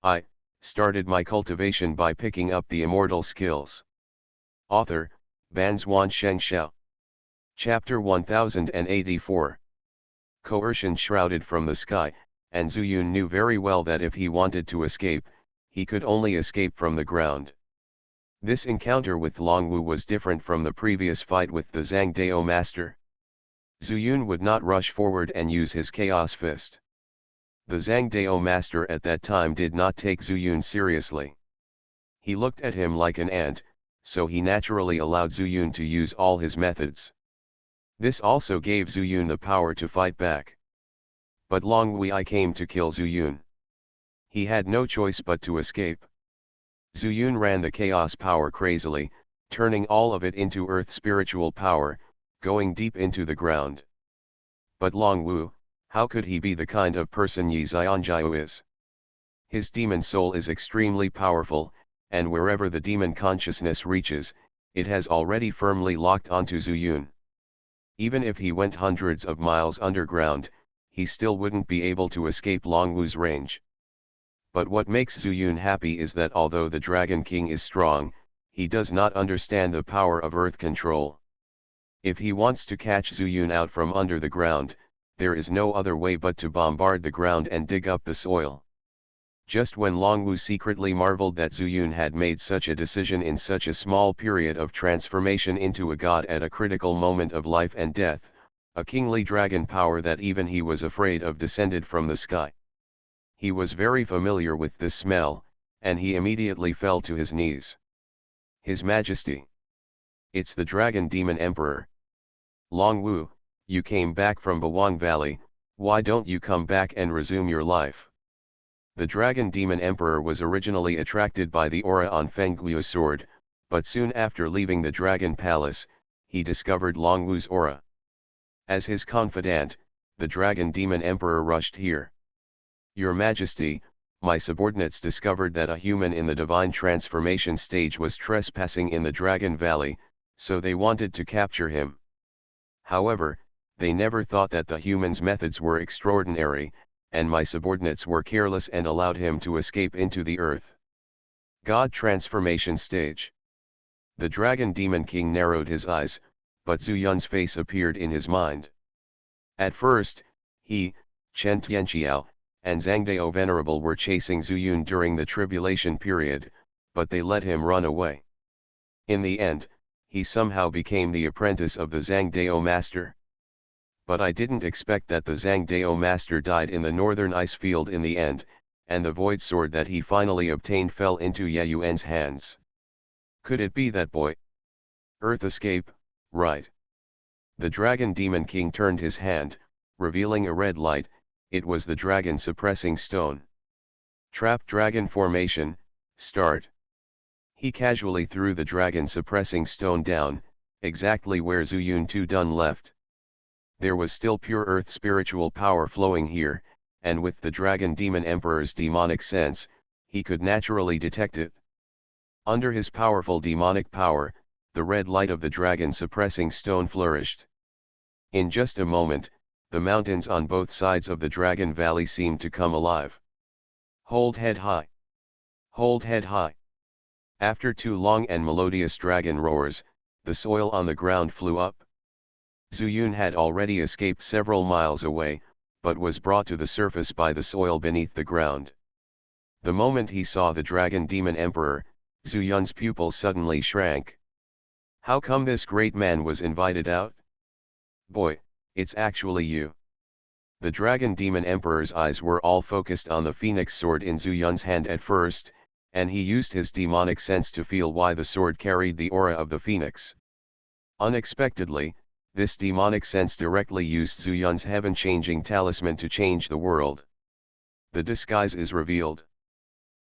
I started my cultivation by picking up the immortal skills. Author, Banzuan Xianxia. Chapter 1084. Coercion shrouded from the sky, and Zuyun knew very well that if he wanted to escape, he could only escape from the ground. This encounter with Long Wu was different from the previous fight with the Zhang Dao master. Zuyun would not rush forward and use his Chaos Fist. The Zhang master at that time did not take Zhu Yun seriously. He looked at him like an ant, so he naturally allowed Zhu Yun to use all his methods. This also gave Zhu Yun the power to fight back. But Long Wei came to kill Zhu Yun. He had no choice but to escape. Zhu Yun ran the chaos power crazily, turning all of it into earth spiritual power, going deep into the ground. But Long Wu, how could he be the kind of person Yi Xianxia is? His demon soul is extremely powerful, and wherever the demon consciousness reaches, it has already firmly locked onto Zhu Yun. Even if he went hundreds of miles underground, he still wouldn't be able to escape Long Wu's range. But what makes Zhu Yun happy is that although the Dragon King is strong, he does not understand the power of earth control. If he wants to catch Zhu Yun out from under the ground, there is no other way but to bombard the ground and dig up the soil. Just when Long Wu secretly marveled that Zhu Yun had made such a decision in such a small period of transformation into a god at a critical moment of life and death, a kingly dragon power that even he was afraid of descended from the sky. He was very familiar with this smell, and he immediately fell to his knees. His Majesty. It's the Dragon Demon Emperor. Long Wu, you came back from Bawang Valley, why don't you come back and resume your life? The Dragon Demon Emperor was originally attracted by the aura on Feng Guiu's sword, but soon after leaving the Dragon Palace, he discovered Long Wu's aura. As his confidant, the Dragon Demon Emperor rushed here. Your Majesty, my subordinates discovered that a human in the divine transformation stage was trespassing in the Dragon Valley, so they wanted to capture him. However, they never thought that the human's methods were extraordinary, and my subordinates were careless and allowed him to escape into the earth. God transformation stage. The Dragon Demon King narrowed his eyes, but Zhu Yun's face appeared in his mind. At first, he, Chen Tianqiao, and Zhangdao Venerable were chasing Zhu Yun during the tribulation period, but they let him run away. In the end, he somehow became the apprentice of the Zhangdao master. But I didn't expect that the Zhangdao master died in the northern ice field in the end, and the void sword that he finally obtained fell into Ye Yuan's hands. Could it be that boy? Earth escape, right? The Dragon Demon King turned his hand, revealing a red light. It was the dragon suppressing stone. Trap dragon formation, start. He casually threw the dragon suppressing stone down, exactly where Zhu Yun Dun left. There was still pure earth spiritual power flowing here, and with the Dragon Demon Emperor's demonic sense, he could naturally detect it. Under his powerful demonic power, the red light of the dragon suppressing stone flourished. In just a moment, the mountains on both sides of the Dragon Valley seemed to come alive. Hold head high. Hold head high. After two long and melodious dragon roars, the soil on the ground flew up. Zhu Yun had already escaped several miles away, but was brought to the surface by the soil beneath the ground. The moment he saw the Dragon Demon Emperor, Zhu Yun's pupils suddenly shrank. How come this great man was invited out? Boy, it's actually you. The Dragon Demon Emperor's eyes were all focused on the phoenix sword in Zhu Yun's hand at first, and he used his demonic sense to feel why the sword carried the aura of the phoenix. Unexpectedly, this demonic sense directly used Zhu Yun's heaven-changing talisman to change the world. The disguise is revealed.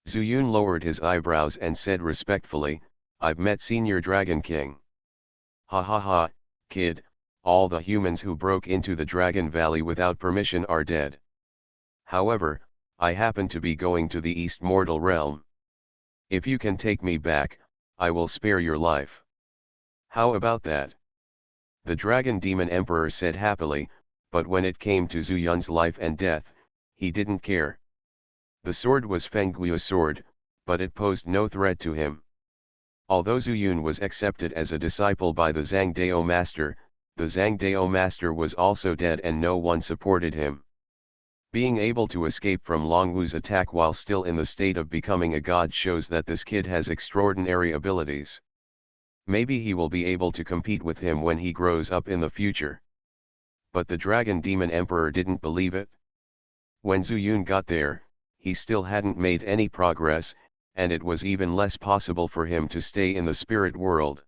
Zhu Yun lowered his eyebrows and said respectfully, I've met Senior Dragon King. Ha ha ha, kid, all the humans who broke into the Dragon Valley without permission are dead. However, I happen to be going to the East Mortal Realm. If you can take me back, I will spare your life. How about that? The Dragon Demon Emperor said happily, but when it came to Zhu Yun's life and death, he didn't care. The sword was Feng Guiu's sword, but it posed no threat to him. Although Zhu Yun was accepted as a disciple by the Zhangdao master, the Zhangdao master was also dead and no one supported him. Being able to escape from Long Wu's attack while still in the state of becoming a god shows that this kid has extraordinary abilities. Maybe he will be able to compete with him when he grows up in the future. But the Dragon Demon Emperor didn't believe it. When Zuyun got there, he still hadn't made any progress, and it was even less possible for him to stay in the spirit world.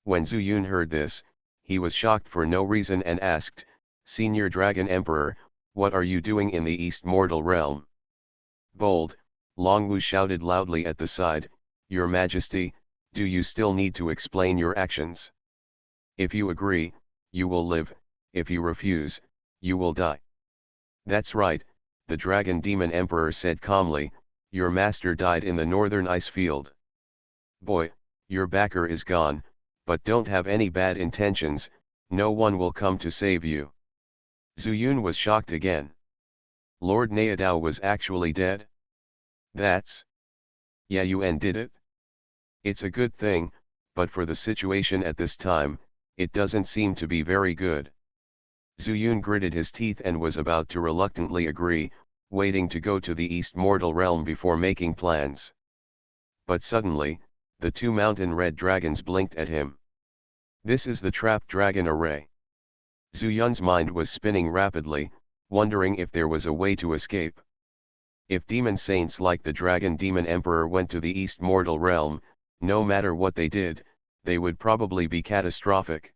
When Zuyun heard this, he was shocked for no reason and asked, "Senior Dragon Emperor, what are you doing in the East Mortal Realm?" "Bold," Longwu shouted loudly at the side, "Your Majesty, do you still need to explain your actions? If you agree, you will live, if you refuse, you will die." "That's right," the Dragon Demon Emperor said calmly, "your master died in the northern ice field. Boy, your backer is gone, but don't have any bad intentions, no one will come to save you." Zuyun was shocked again. Lord Naodao was actually dead? "That's... yeah, Yuan did it? It's a good thing, but for the situation at this time, it doesn't seem to be very good." Zuyun gritted his teeth and was about to reluctantly agree, waiting to go to the East Mortal Realm before making plans. But suddenly, the two mountain red dragons blinked at him. This is the trapped dragon array. Zuyun's mind was spinning rapidly, wondering if there was a way to escape. If demon saints like the Dragon Demon Emperor went to the East Mortal Realm, no matter what they did, they would probably be catastrophic.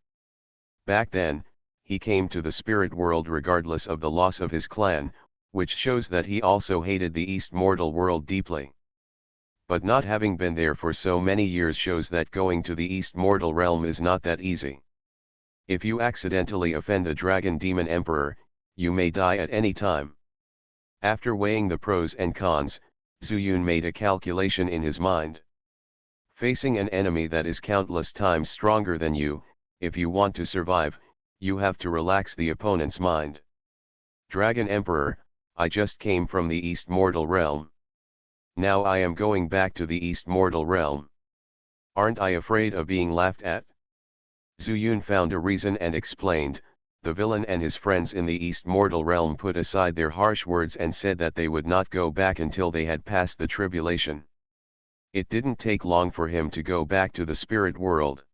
Back then, he came to the spirit world regardless of the loss of his clan, which shows that he also hated the East Mortal world deeply. But not having been there for so many years shows that going to the East Mortal Realm is not that easy. If you accidentally offend the Dragon Demon Emperor, you may die at any time. After weighing the pros and cons, Zuyun made a calculation in his mind. Facing an enemy that is countless times stronger than you, if you want to survive, you have to relax the opponent's mind. "Dragon Emperor, I just came from the East Mortal Realm. Now I am going back to the East Mortal Realm. Aren't I afraid of being laughed at?" Zuyun found a reason and explained. The villain and his friends in the East Mortal Realm put aside their harsh words and said that they would not go back until they had passed the tribulation. It didn't take long for him to go back to the spirit world.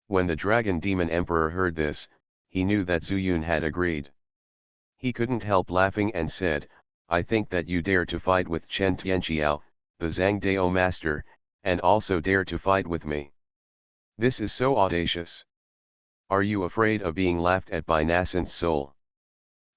When the Dragon Demon Emperor heard this, he knew that Zuyun had agreed. He couldn't help laughing and said, "I think that you dare to fight with Chen Tianxiao, the Zhangdao master, and also dare to fight with me. This is so audacious. Are you afraid of being laughed at by nascent soul?"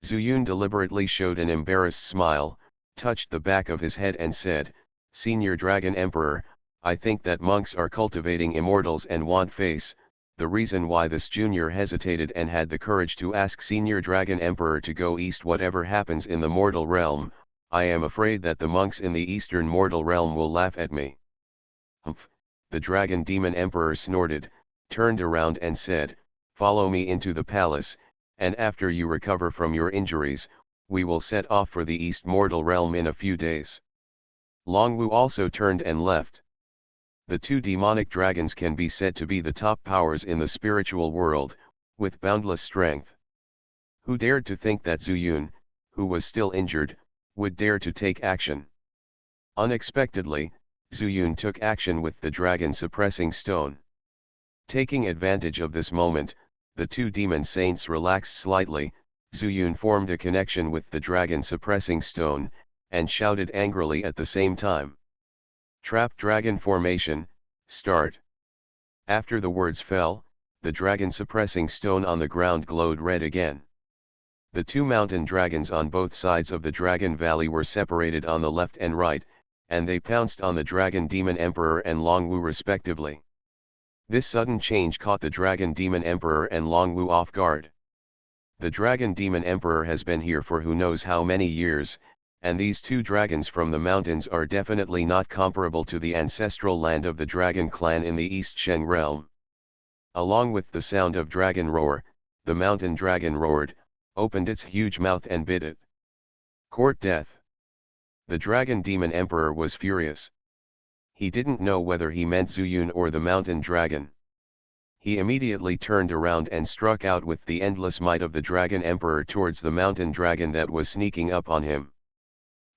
Zuyun deliberately showed an embarrassed smile, touched the back of his head and said, "Senior Dragon Emperor, I think that monks are cultivating immortals and want face." The reason why this junior hesitated and had the courage to ask Senior Dragon Emperor to go east whatever happens in the mortal realm, "I am afraid that the monks in the eastern mortal realm will laugh at me." "Humph," the Dragon Demon Emperor snorted, turned around and said, "Follow me into the palace, and after you recover from your injuries, we will set off for the East Mortal Realm in a few days." Longwu also turned and left. The two demonic dragons can be said to be the top powers in the spiritual world, with boundless strength. Who dared to think that Zuyun, who was still injured, would dare to take action? Unexpectedly, Zuyun took action with the dragon suppressing stone. Taking advantage of this moment, the two demon saints relaxed slightly. Zuyun formed a connection with the dragon suppressing stone, and shouted angrily at the same time. "Trap dragon formation, start." After the words fell, the dragon suppressing stone on the ground glowed red again. The two mountain dragons on both sides of the Dragon Valley were separated on the left and right, and they pounced on the Dragon Demon Emperor and Longwu respectively. This sudden change caught the Dragon Demon Emperor and Longwu off guard. The Dragon Demon Emperor has been here for who knows how many years, and these two dragons from the mountains are definitely not comparable to the ancestral land of the Dragon clan in the East Sheng realm. Along with the sound of dragon roar, the mountain dragon roared, opened its huge mouth and bit it. Court death. The Dragon Demon Emperor was furious. He didn't know whether he meant Zuyun or the mountain dragon. He immediately turned around and struck out with the endless might of the Dragon Emperor towards the mountain dragon that was sneaking up on him.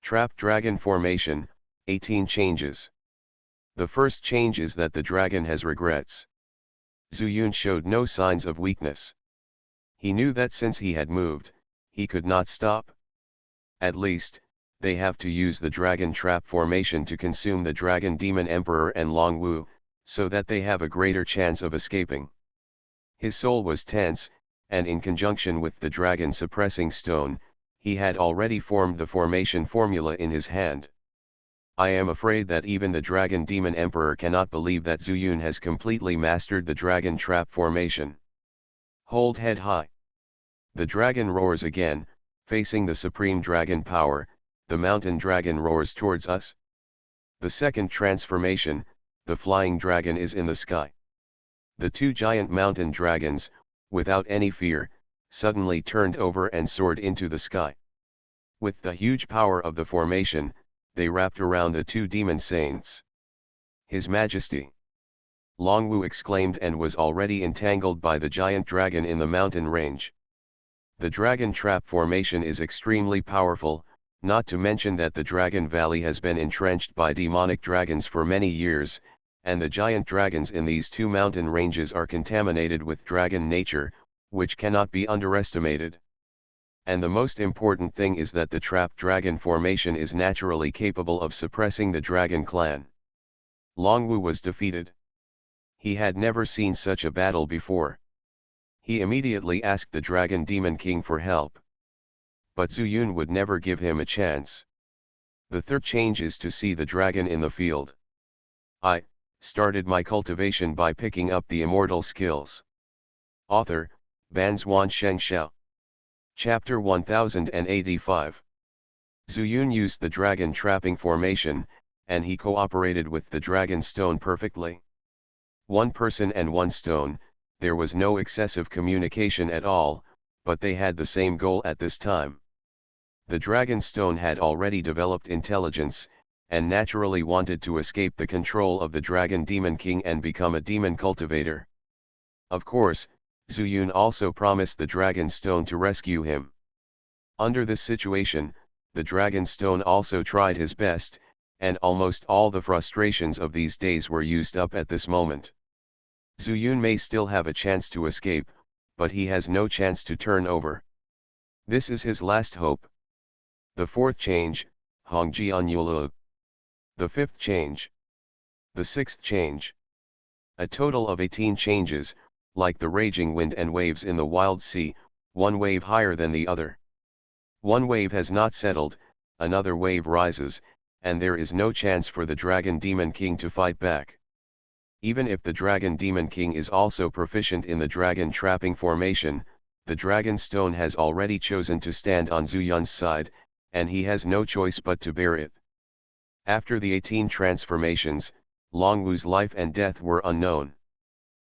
Trap dragon formation, 18 changes. The first change is that the dragon has regrets. Zuyun showed no signs of weakness. He knew that since he had moved, he could not stop. At least, they have to use the dragon trap formation to consume the dragon demon emperor and Long Wu, so that they have a greater chance of escaping. His soul was tense, and in conjunction with the dragon suppressing stone, he had already formed the formation formula in his hand. I am afraid that even the dragon demon emperor cannot believe that Zuyun has completely mastered the dragon trap formation. Hold head high. The dragon roars again, facing the supreme dragon power. The mountain dragon roars towards us. The second transformation, the flying dragon is in the sky. The two giant mountain dragons, without any fear, suddenly turned over and soared into the sky. With the huge power of the formation, they wrapped around the two demon saints. His Majesty! Long Wu exclaimed and was already entangled by the giant dragon in the mountain range. The dragon trap formation is extremely powerful, not to mention that the Dragon Valley has been entrenched by demonic dragons for many years, and the giant dragons in these two mountain ranges are contaminated with dragon nature, which cannot be underestimated. And the most important thing is that the trap dragon formation is naturally capable of suppressing the dragon clan. Long Wu was defeated. He had never seen such a battle before. He immediately asked the Dragon Demon King for help. But Zuyun would never give him a chance. The third change is to see the dragon in the field. I started my cultivation by picking up the immortal skills. Author, Banzuan Xianxia. Chapter 1085. Zuyun used the dragon trapping formation, and he cooperated with the dragon stone perfectly. One person and one stone, there was no excessive communication at all, but they had the same goal at this time. The dragon stone had already developed intelligence, and naturally wanted to escape the control of the dragon demon king and become a demon cultivator. Of course, Zuyun also promised the dragon stone to rescue him. Under this situation, the dragon stone also tried his best, and almost all the frustrations of these days were used up at this moment. Zuyun may still have a chance to escape, but he has no chance to turn over. This is his last hope. The fourth change, Hongjian Yulu. The fifth change. The sixth change. A total of 18 changes, like the raging wind and waves in the wild sea, one wave higher than the other. One wave has not settled, another wave rises, and there is no chance for the Dragon Demon King to fight back. Even if the Dragon Demon King is also proficient in the dragon trapping formation, the Dragon Stone has already chosen to stand on Zuyun's side, and he has no choice but to bear it. After the 18 transformations, Long Wu's life and death were unknown.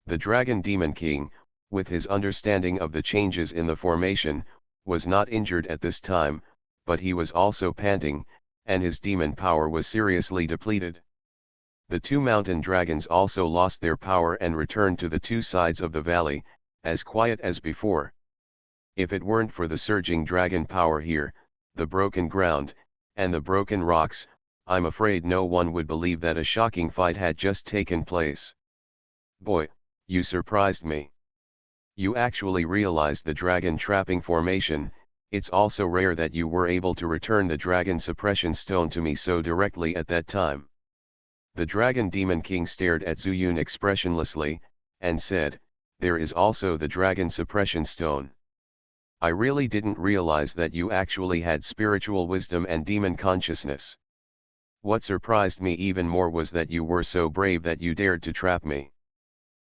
The Dragon Demon King, with his understanding of the changes in the formation, was not injured at this time, but he was also panting, and his demon power was seriously depleted. The two mountain dragons also lost their power and returned to the two sides of the valley, as quiet as before. If it weren't for the surging dragon power here, the broken ground, and the broken rocks, I'm afraid no one would believe that a shocking fight had just taken place. Boy, you surprised me. You actually realized the dragon trapping formation. It's also rare that you were able to return the dragon suppression stone to me so directly at that time. The Dragon Demon King stared at Zuyun expressionlessly, and said, "There is also the dragon suppression stone. I really didn't realize that you actually had spiritual wisdom and demon consciousness. What surprised me even more was that you were so brave that you dared to trap me."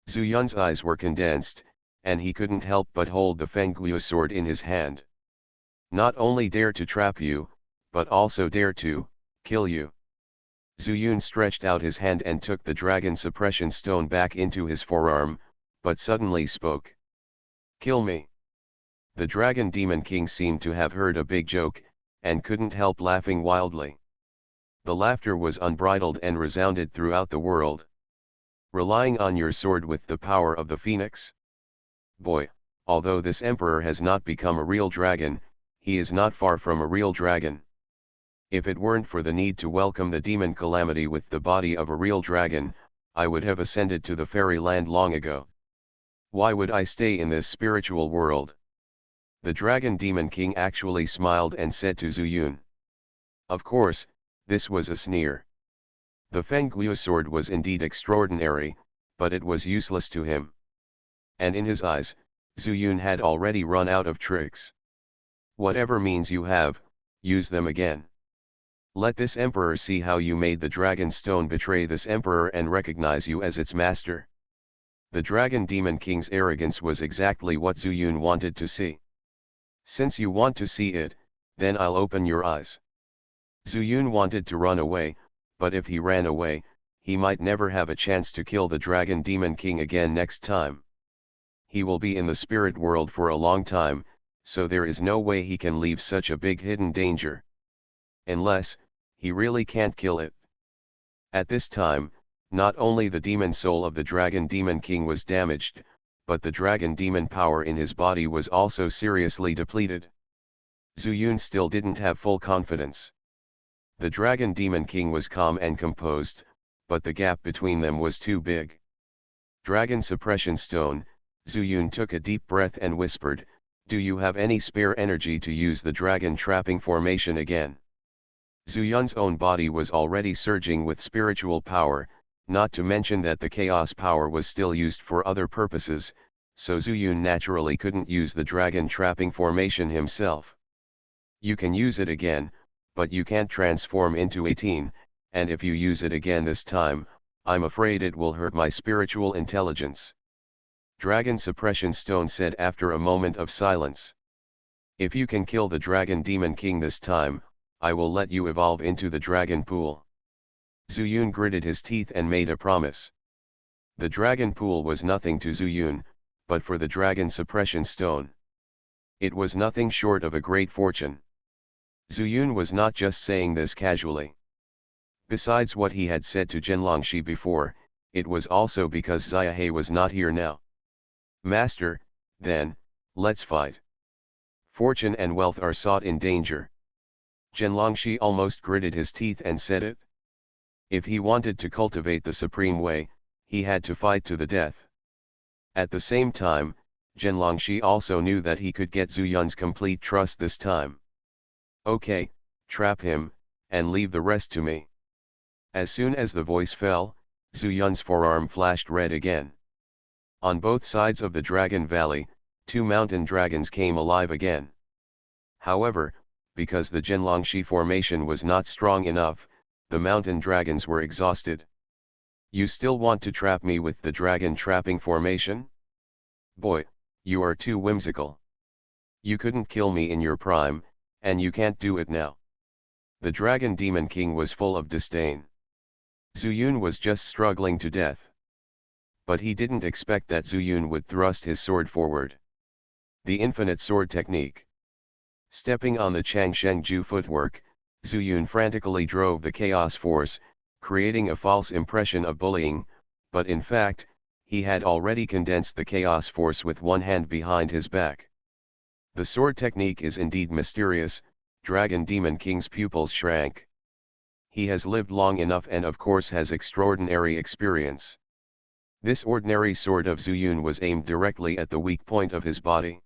Zuyun's eyes were condensed, and he couldn't help but hold the Fengguo sword in his hand. Not only dare to trap you, but also dare to kill you. Zuyun stretched out his hand and took the dragon suppression stone back into his forearm, but suddenly spoke. "Kill me." The Dragon Demon King seemed to have heard a big joke, and couldn't help laughing wildly. The laughter was unbridled and resounded throughout the world. "Relying on your sword with the power of the phoenix? Boy, although this emperor has not become a real dragon, he is not far from a real dragon. If it weren't for the need to welcome the demon calamity with the body of a real dragon, I would have ascended to the fairy land long ago. Why would I stay in this spiritual world? The Dragon Demon King actually smiled and said to Zhu Yun. Of course, this was a sneer. The Fengguo sword was indeed extraordinary, but it was useless to him. And in his eyes, Zhu Yun had already run out of tricks. Whatever means you have, use them again. Let this emperor see how you made the dragon stone betray this emperor and recognize you as its master. The Dragon Demon King's arrogance was exactly what Zhu Yun wanted to see. Since you want to see it, then I'll open your eyes. Zhu Yun wanted to run away, but if he ran away, he might never have a chance to kill the Dragon Demon King again next time. He will be in the spirit world for a long time, so there is no way he can leave such a big hidden danger. Unless, he really can't kill it. At this time, not only the demon soul of the Dragon Demon King was damaged, but the dragon demon power in his body was also seriously depleted. Zhu Yun still didn't have full confidence. The Dragon Demon King was calm and composed, but the gap between them was too big. Dragon Suppression Stone, Zhu Yun took a deep breath and whispered, "Do you have any spare energy to use the dragon trapping formation again?" Zhu Yun's own body was already surging with spiritual power, not to mention that the chaos power was still used for other purposes, so Zhu Yun naturally couldn't use the dragon trapping formation himself. You can use it again, but you can't transform into 18, and if you use it again this time, I'm afraid it will hurt my spiritual intelligence. Dragon Suppression Stone said after a moment of silence. If you can kill the Dragon Demon King this time, I will let you evolve into the Dragon Pool. Zhu Yun gritted his teeth and made a promise. The Dragon Pool was nothing to Zhu Yun, but for the Dragon Suppression Stone, it was nothing short of a great fortune. Zhu Yun was not just saying this casually. Besides what he had said to Xianxia before, it was also because Xiahe was not here now. Master, then, let's fight. Fortune and wealth are sought in danger. Xianxia almost gritted his teeth and said it. If he wanted to cultivate the supreme way, he had to fight to the death. At the same time, Xianxia also knew that he could get Zhu Yun's complete trust this time. Okay, trap him, and leave the rest to me. As soon as the voice fell, Zhu Yun's forearm flashed red again. On both sides of the Dragon Valley, 2 mountain dragons came alive again. However, because the Xianxia formation was not strong enough, the mountain dragons were exhausted. You still want to trap me with the dragon trapping formation? Boy, you are too whimsical. You couldn't kill me in your prime, and you can't do it now. The Dragon Demon King was full of disdain. Zhu Yun was just struggling to death. But he didn't expect that Zhu Yun would thrust his sword forward. The infinite sword technique. Stepping on the Changshengju footwork, Zhu Yun frantically drove the chaos force, creating a false impression of bullying, but in fact, he had already condensed the chaos force with one hand behind his back. The sword technique is indeed mysterious. Dragon Demon King's pupils shrank. He has lived long enough and of course has extraordinary experience. This ordinary sword of Zhu Yun was aimed directly at the weak point of his body.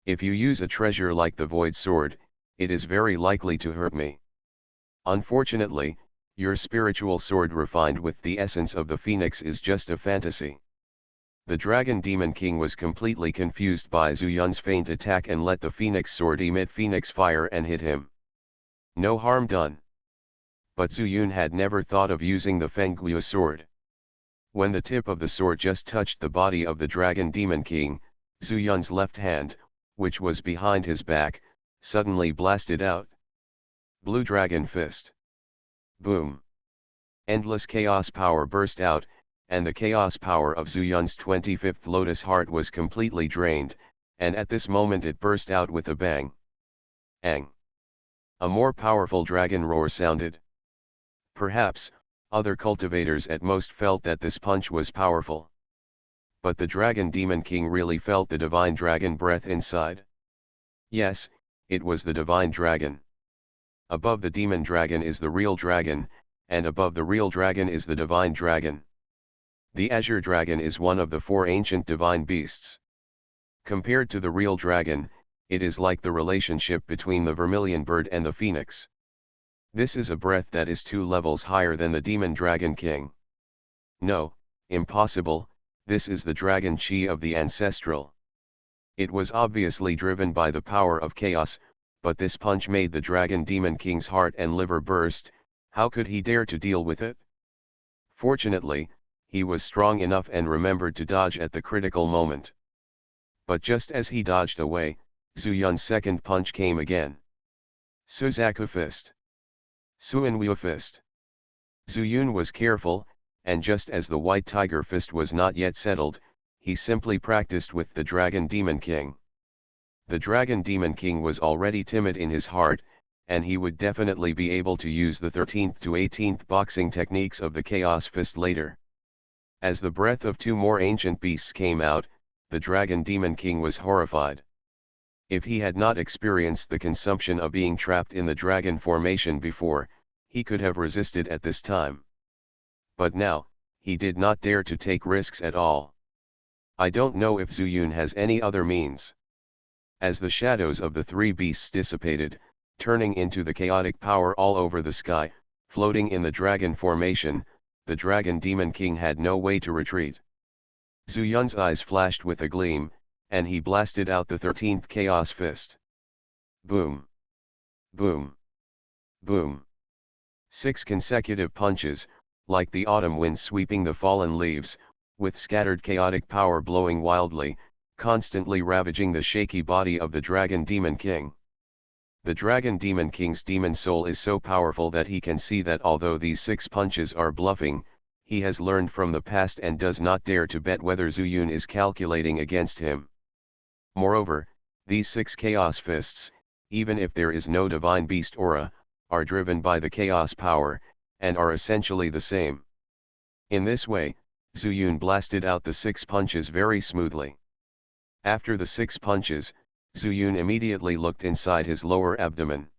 If you use a treasure like the Void Sword, it is very likely to hurt me. Unfortunately, your spiritual sword refined with the essence of the phoenix is just a fantasy. The Dragon Demon King was completely confused by Zhu Yun's feint attack and let the phoenix sword emit phoenix fire and hit him. No harm done. But Zhu Yun had never thought of using the Fengguo sword. When the tip of the sword just touched the body of the Dragon Demon King, Zhu Yun's left hand, which was behind his back, suddenly blasted out. Blue Dragon Fist. Boom. Endless chaos power burst out, and the chaos power of Zhu Yun's 25th Lotus Heart was completely drained, and at this moment it burst out with a bang. Ang. A more powerful dragon roar sounded. Perhaps, other cultivators at most felt that this punch was powerful. But the Dragon Demon King really felt the divine dragon breath inside. Yes, it was the divine dragon. Above the demon dragon is the real dragon, and above the real dragon is the divine dragon. The azure dragon is one of the 4 ancient divine beasts. Compared to the real dragon, it is like the relationship between the vermilion bird and the phoenix. This is a breath that is 2 levels higher than the demon dragon king. No, impossible, this is the dragon chi of the ancestral. It was obviously driven by the power of chaos, but this punch made the dragon demon king's heart and liver burst. How could he dare to deal with it? Fortunately, he was strong enough and remembered to dodge at the critical moment. But just as he dodged away, Zuyun's second punch came again. Suzaku fist. Suinwu fist. Zuyun was careful, and just as the white tiger fist was not yet settled, he simply practiced with the Dragon Demon King. The Dragon Demon King was already timid in his heart, and he would definitely be able to use the 13th to 18th boxing techniques of the Chaos Fist later. As the breath of 2 more ancient beasts came out, the Dragon Demon King was horrified. If he had not experienced the consumption of being trapped in the dragon formation before, he could have resisted at this time. But now, he did not dare to take risks at all. I don't know if Zuyun has any other means. As the shadows of the 3 beasts dissipated, turning into the chaotic power all over the sky, floating in the dragon formation, the Dragon Demon King had no way to retreat. Zuyun's eyes flashed with a gleam, and he blasted out the 13th Chaos Fist. Boom! Boom! Boom! 6 consecutive punches, like the autumn wind sweeping the fallen leaves, with scattered chaotic power blowing wildly, constantly ravaging the shaky body of the Dragon Demon King. The Dragon Demon King's demon soul is so powerful that he can see that although these 6 punches are bluffing, he has learned from the past and does not dare to bet whether Zuyun is calculating against him. Moreover, these 6 Chaos Fists, even if there is no Divine Beast aura, are driven by the Chaos power, and are essentially the same. In this way, Zuyun blasted out the 6 punches very smoothly. After the 6 punches, Zuyun immediately looked inside his lower abdomen.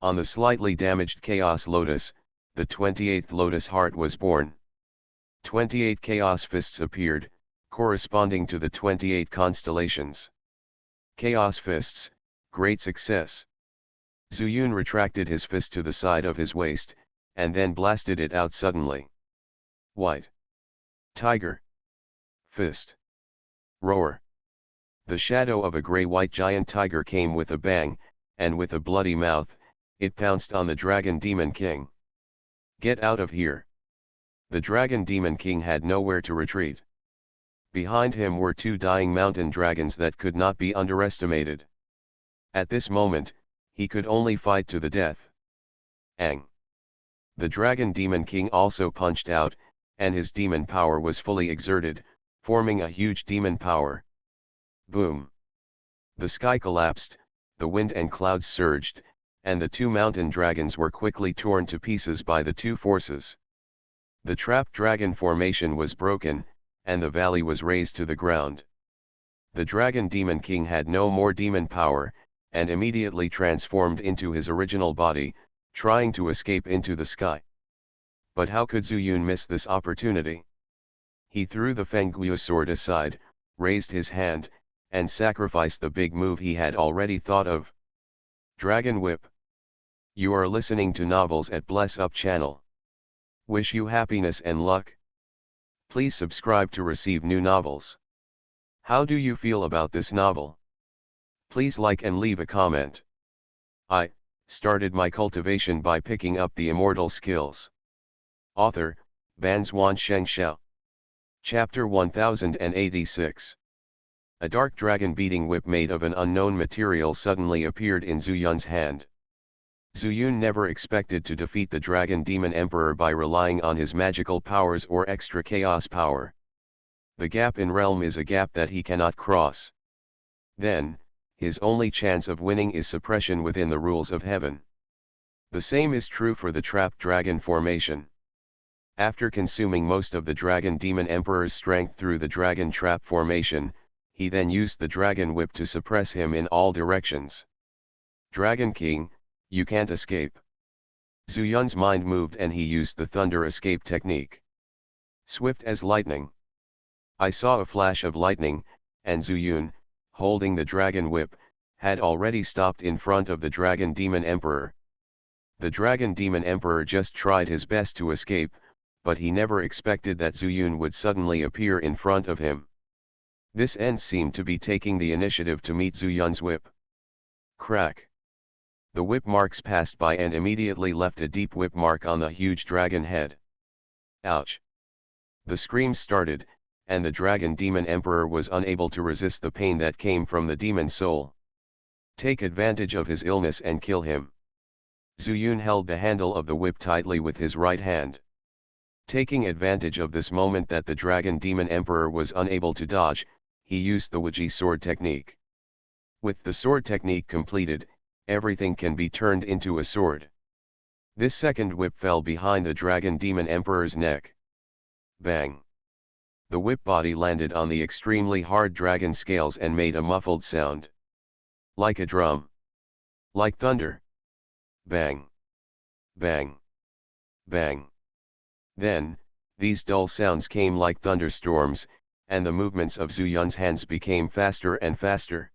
On the slightly damaged Chaos Lotus, the 28th Lotus Heart was born. 28 Chaos Fists appeared, corresponding to the 28 constellations. Chaos Fists, great success. Zuyun retracted his fist to the side of his waist, and then blasted it out suddenly. White Tiger Fist. Roar. The shadow of a grey-white giant tiger came with a bang, and with a bloody mouth, it pounced on the Dragon Demon King. Get out of here! The Dragon Demon King had nowhere to retreat. Behind him were 2 dying mountain dragons that could not be underestimated. At this moment, he could only fight to the death. Ang! The Dragon Demon King also punched out, and his demon power was fully exerted, forming a huge demon power. Boom! The sky collapsed, the wind and clouds surged, and the 2 mountain dragons were quickly torn to pieces by the 2 forces. The trapped dragon formation was broken, and the valley was razed to the ground. The Dragon Demon King had no more demon power, and immediately transformed into his original body, trying to escape into the sky. But how could Zuyun miss this opportunity? He threw the Fengguo sword aside, raised his hand, and sacrificed the big move he had already thought of. Dragon Whip. You are listening to Novels at Bless Up channel. Wish you happiness and luck. Please subscribe to receive new novels. How do you feel about this novel? Please like and leave a comment. I started my cultivation by picking up the immortal skills. Author, Banzuan Xianxia. Chapter 1086. A dark dragon beating whip made of an unknown material suddenly appeared in Zuyun's hand. Zuyun never expected to defeat the Dragon Demon Emperor by relying on his magical powers or extra chaos power. The gap in realm is a gap that he cannot cross. Then, his only chance of winning is suppression within the rules of heaven. The same is true for the trapped dragon formation. After consuming most of the Dragon Demon Emperor's strength through the dragon trap formation, he then used the dragon whip to suppress him in all directions. Dragon King, you can't escape. Zuyun's mind moved and he used the thunder escape technique. Swift as lightning. I saw a flash of lightning, and Zuyun, holding the dragon whip, had already stopped in front of the Dragon Demon Emperor. The Dragon Demon Emperor just tried his best to escape, but he never expected that Zuyun would suddenly appear in front of him. This end seemed to be taking the initiative to meet Zuyun's whip. Crack! The whip marks passed by and immediately left a deep whip mark on the huge dragon head. Ouch! The screams started, and the Dragon Demon Emperor was unable to resist the pain that came from the demon soul. Take advantage of his illness and kill him. Zuyun held the handle of the whip tightly with his right hand. Taking advantage of this moment that the Dragon Demon Emperor was unable to dodge, he used the Wuji sword technique. With the sword technique completed, everything can be turned into a sword. This second whip fell behind the Dragon Demon Emperor's neck. Bang! The whip body landed on the extremely hard dragon scales and made a muffled sound. Like a drum. Like thunder. Bang! Bang! Bang! Then, these dull sounds came like thunderstorms, and the movements of Zuyun's hands became faster and faster.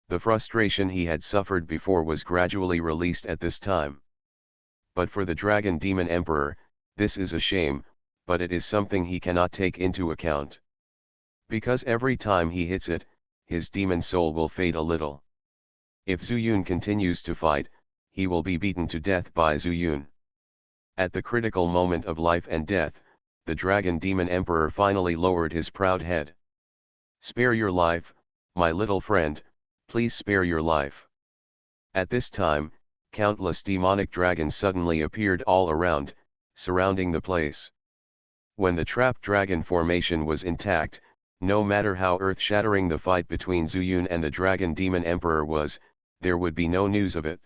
The frustration he had suffered before was gradually released at this time. But for the Dragon Demon Emperor, this is a shame, but it is something he cannot take into account. Because every time he hits it, his demon soul will fade a little. If Zuyun continues to fight, he will be beaten to death by Zuyun. At the critical moment of life and death, the Dragon Demon Emperor finally lowered his proud head. "Spare your life, my little friend, please spare your life." At this time, countless demonic dragons suddenly appeared all around, surrounding the place. When the trap dragon formation was intact, no matter how earth-shattering the fight between Zuyun and the Dragon Demon Emperor was, there would be no news of it.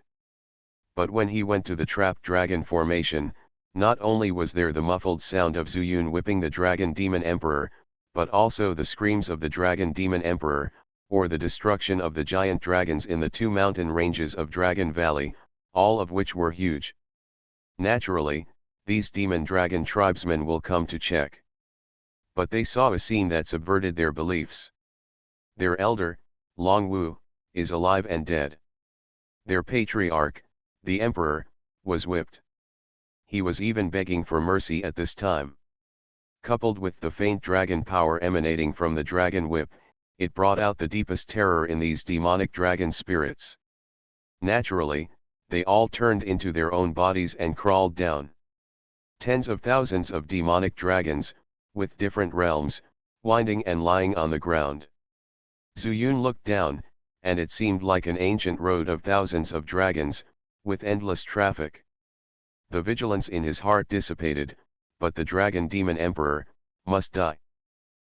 But when he went to the trap dragon formation, not only was there the muffled sound of Zuyun whipping the Dragon Demon Emperor, but also the screams of the Dragon Demon Emperor, or the destruction of the giant dragons in the two mountain ranges of Dragon Valley, all of which were huge. Naturally, these demon dragon tribesmen will come to check. But they saw a scene that subverted their beliefs. Their elder, Long Wu, is alive and dead. Their patriarch, the emperor, was whipped. He was even begging for mercy at this time. Coupled with the faint dragon power emanating from the dragon whip, it brought out the deepest terror in these demonic dragon spirits. Naturally, they all turned into their own bodies and crawled down. Tens of thousands of demonic dragons, with different realms, winding and lying on the ground. Zuyun looked down, and it seemed like an ancient road of thousands of dragons, with endless traffic. The vigilance in his heart dissipated, but the Dragon Demon Emperor must die.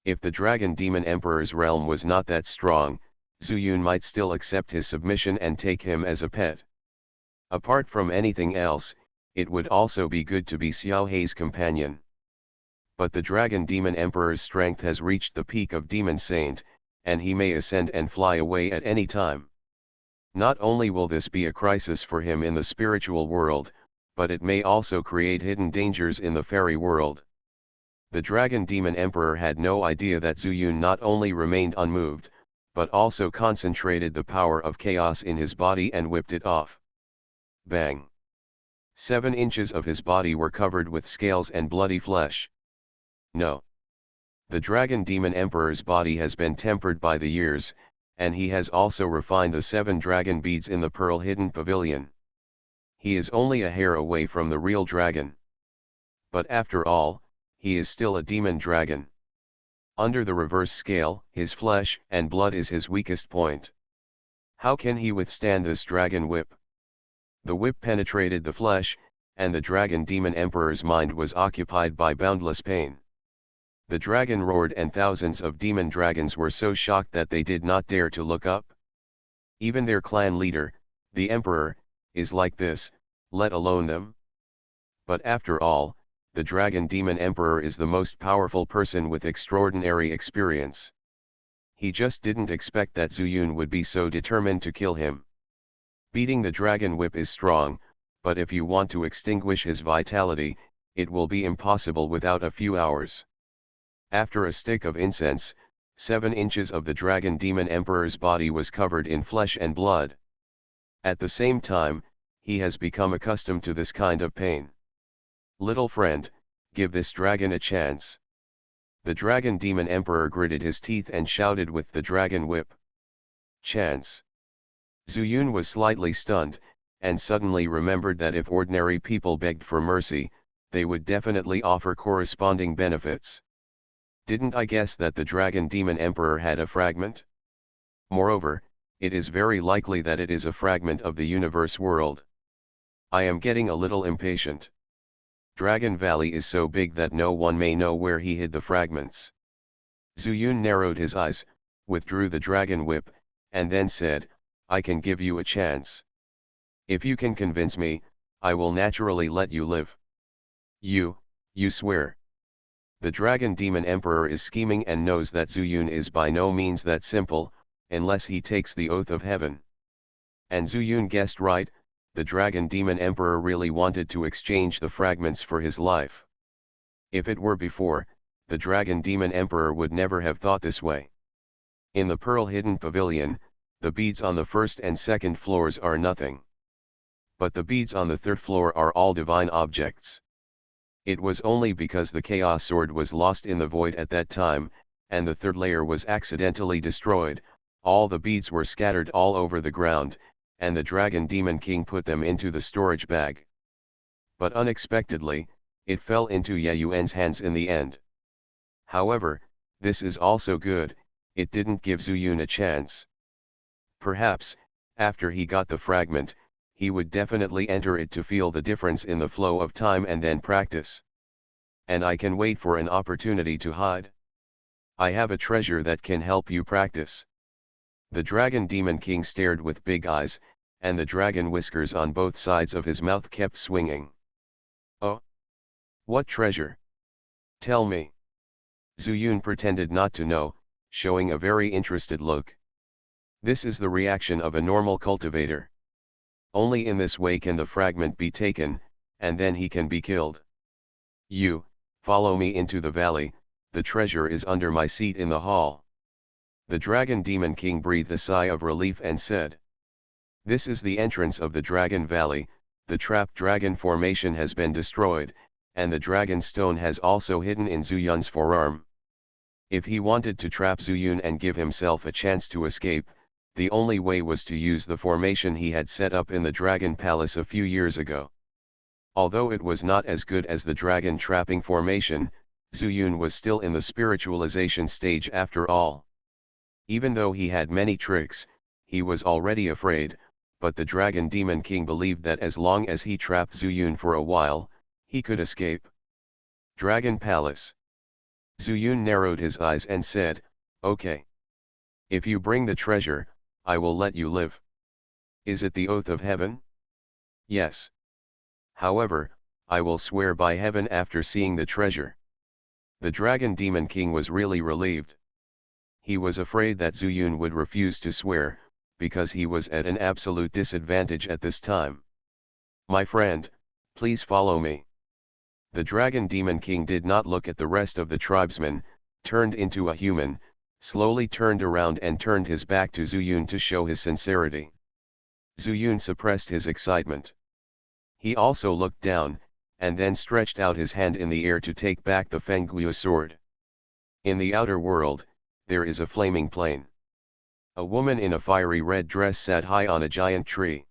If the Dragon Demon Emperor's realm was not that strong, Zuyun might still accept his submission and take him as a pet. Apart from anything else, it would also be good to be Xiao Hei's companion. But the Dragon Demon Emperor's strength has reached the peak of Demon Saint, and he may ascend and fly away at any time. Not only will this be a crisis for him in the spiritual world, but it may also create hidden dangers in the fairy world. The Dragon Demon Emperor had no idea that Zuyun not only remained unmoved, but also concentrated the power of chaos in his body and whipped it off. Bang! 7 inches of his body were covered with scales and bloody flesh. No. The Dragon Demon Emperor's body has been tempered by the years, and he has also refined the 7 dragon beads in the pearl hidden pavilion. He is only a hair away from the real dragon. But after all, he is still a demon dragon. Under the reverse scale, his flesh and blood is his weakest point. How can he withstand this dragon whip? The whip penetrated the flesh, and the Dragon Demon Emperor's mind was occupied by boundless pain. The dragon roared and thousands of demon dragons were so shocked that they did not dare to look up. Even their clan leader, the Emperor, is like this, let alone them. But after all, the Dragon Demon Emperor is the most powerful person with extraordinary experience. He just didn't expect that Zuyun would be so determined to kill him. Beating the dragon whip is strong, but if you want to extinguish his vitality, it will be impossible without a few hours. After a stick of incense, 7 inches of the dragon demon emperor's body was covered in flesh and blood. At the same time, he has become accustomed to this kind of pain. Little friend, give this dragon a chance. The dragon demon emperor gritted his teeth and shouted with the dragon whip. Chance. Zuyun was slightly stunned, and suddenly remembered that if ordinary people begged for mercy, they would definitely offer corresponding benefits. Didn't I guess that the dragon demon emperor had a fragment? Moreover, it is very likely that it is a fragment of the universe world. I am getting a little impatient. Dragon Valley is so big that no one may know where he hid the fragments. Zuyun narrowed his eyes, withdrew the dragon whip, and then said, I can give you a chance. If you can convince me, I will naturally let you live. You swear. The dragon demon emperor is scheming and knows that Zuyun is by no means that simple, unless he takes the oath of heaven. And Zuyun guessed right, the dragon demon emperor really wanted to exchange the fragments for his life. If it were before, the dragon demon emperor would never have thought this way. In the pearl hidden pavilion, the beads on the first and second floors are nothing. But the beads on the third floor are all divine objects. It was only because the chaos sword was lost in the void at that time, and the third layer was accidentally destroyed, all the beads were scattered all over the ground, and the dragon demon king put them into the storage bag. But unexpectedly, it fell into Ye Yuan's hands in the end. However, this is also good, it didn't give Zuyun a chance. Perhaps, after he got the fragment, he would definitely enter it to feel the difference in the flow of time and then practice. And I can wait for an opportunity to hide. I have a treasure that can help you practice. The dragon demon king stared with big eyes, and the dragon whiskers on both sides of his mouth kept swinging. Oh? What treasure? Tell me. Zuyun pretended not to know, showing a very interested look. This is the reaction of a normal cultivator. Only in this way can the fragment be taken, and then he can be killed. You, follow me into the valley, the treasure is under my seat in the hall. The dragon demon king breathed a sigh of relief and said. This is the entrance of the dragon valley, the trapped dragon formation has been destroyed, and the dragon stone has also hidden in Zuyun's forearm. If he wanted to trap Zuyun and give himself a chance to escape, the only way was to use the formation he had set up in the Dragon Palace a few years ago. Although it was not as good as the dragon trapping formation, Zuyun was still in the spiritualization stage after all. Even though he had many tricks, he was already afraid, but the dragon demon king believed that as long as he trapped Zuyun for a while, he could escape. Dragon Palace. Zuyun narrowed his eyes and said, okay. If you bring the treasure, I will let you live. Is it the oath of heaven? Yes. However, I will swear by heaven after seeing the treasure. The dragon demon king was really relieved. He was afraid that Zuyun would refuse to swear, because he was at an absolute disadvantage at this time. My friend, please follow me. The dragon demon king did not look at the rest of the tribesmen, turned into a human, slowly turned around and turned his back to Zuyun to show his sincerity. Zuyun suppressed his excitement. He also looked down, and then stretched out his hand in the air to take back the Fengguo sword. In the outer world, there is a flaming plain. A woman in a fiery red dress sat high on a giant tree.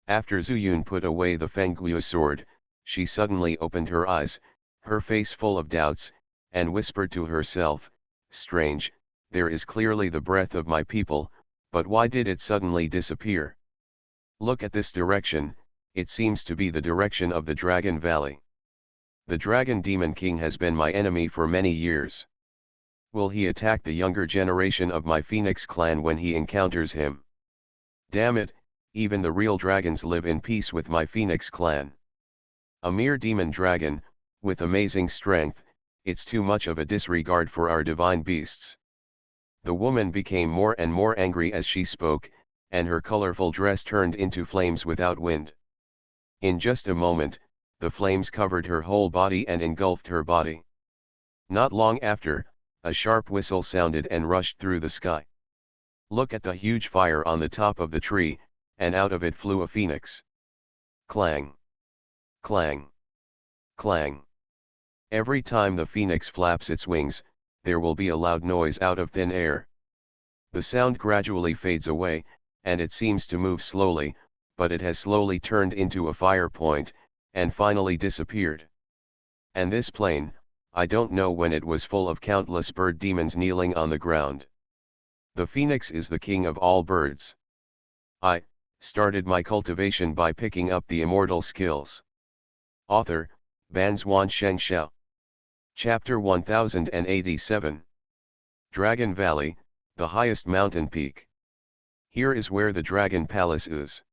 After Zuyun put away the Fengguo sword, she suddenly opened her eyes, her face full of doubts, and whispered to herself, strange, there is clearly the breath of my people, but why did it suddenly disappear? Look at this direction, it seems to be the direction of the Dragon Valley. The Dragon Demon King has been my enemy for many years. Will he attack the younger generation of my Phoenix clan when he encounters him? Damn it, even the real dragons live in peace with my Phoenix clan. A mere demon dragon, with amazing strength, it's too much of a disregard for our divine beasts. The woman became more and more angry as she spoke, and her colorful dress turned into flames without wind. In just a moment, the flames covered her whole body and engulfed her body. Not long after, A sharp whistle sounded and rushed through the sky. Look at the huge fire on the top of the tree, and out of it flew a phoenix. Clang! Clang! Clang! Every time the phoenix flaps its wings, there will be a loud noise out of thin air. The sound gradually fades away, and it seems to move slowly, but it has slowly turned into a fire point, and finally disappeared. And this plain, I don't know when it was full of countless bird demons kneeling on the ground. The phoenix is the king of all birds. I started my cultivation by picking up the immortal skills. Author, Xianxia. Chapter 1087. Dragon Valley, the highest mountain peak. Here is where the Dragon Palace is.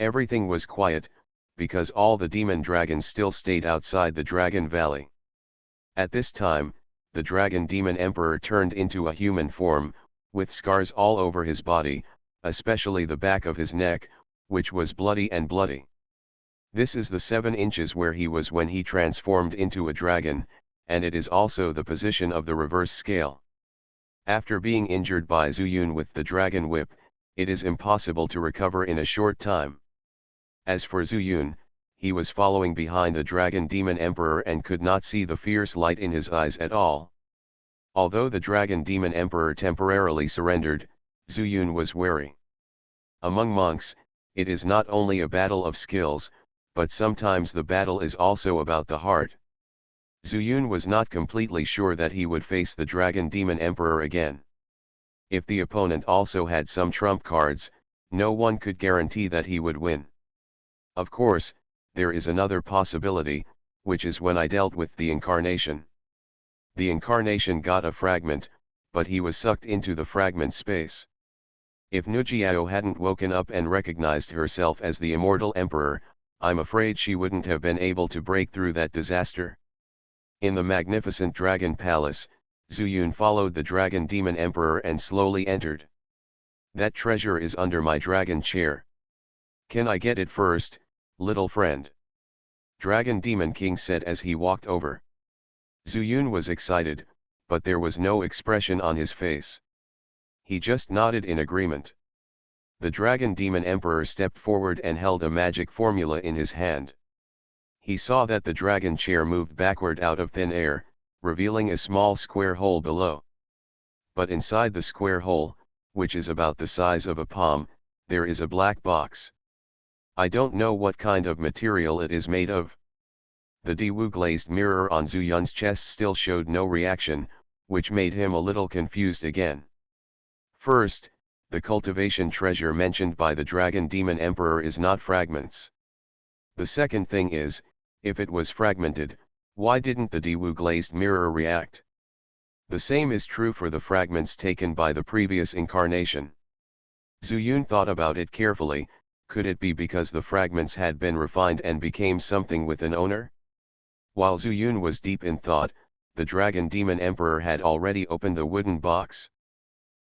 Everything was quiet, because all the demon dragons still stayed outside the Dragon Valley. At this time, the Dragon Demon Emperor turned into a human form, with scars all over his body, especially the back of his neck, which was bloody and bloody. This is the 7 inches where he was when he transformed into a dragon, and it is also the position of the reverse scale. After being injured by Zuyun with the dragon whip, it is impossible to recover in a short time. As for Zuyun, he was following behind the Dragon Demon Emperor and could not see the fierce light in his eyes at all. Although the Dragon Demon Emperor temporarily surrendered, Zuyun was wary. Among monks, it is not only a battle of skills, but sometimes the battle is also about the heart. Zuyun was not completely sure that he would face the Dragon Demon Emperor again. If the opponent also had some trump cards, no one could guarantee that he would win. Of course, there is another possibility, which is when I dealt with the Incarnation. The Incarnation got a fragment, but he was sucked into the fragment space. If Nujiao hadn't woken up and recognized herself as the Immortal Emperor, I'm afraid she wouldn't have been able to break through that disaster. In the magnificent Dragon Palace, Zuyun followed the Dragon Demon Emperor and slowly entered. That treasure is under my dragon chair. Can I get it first, little friend? Dragon Demon King said as he walked over. Zuyun was excited, but there was no expression on his face. He just nodded in agreement. The Dragon Demon Emperor stepped forward and held a magic formula in his hand. He saw that the dragon chair moved backward out of thin air, revealing a small square hole below. But inside the square hole, which is about the size of a palm, there is a black box. I don't know what kind of material it is made of. The Daewoo glazed mirror on Zuyun's chest still showed no reaction, which made him a little confused again. First, the cultivation treasure mentioned by the Dragon Demon Emperor is not fragments. The second thing is, if it was fragmented, why didn't the Daewoo glazed mirror react? The same is true for the fragments taken by the previous incarnation. Zuyun thought about it carefully. Could it be because the fragments had been refined and became something with an owner? While Zuyun was deep in thought, the Dragon Demon Emperor had already opened the wooden box.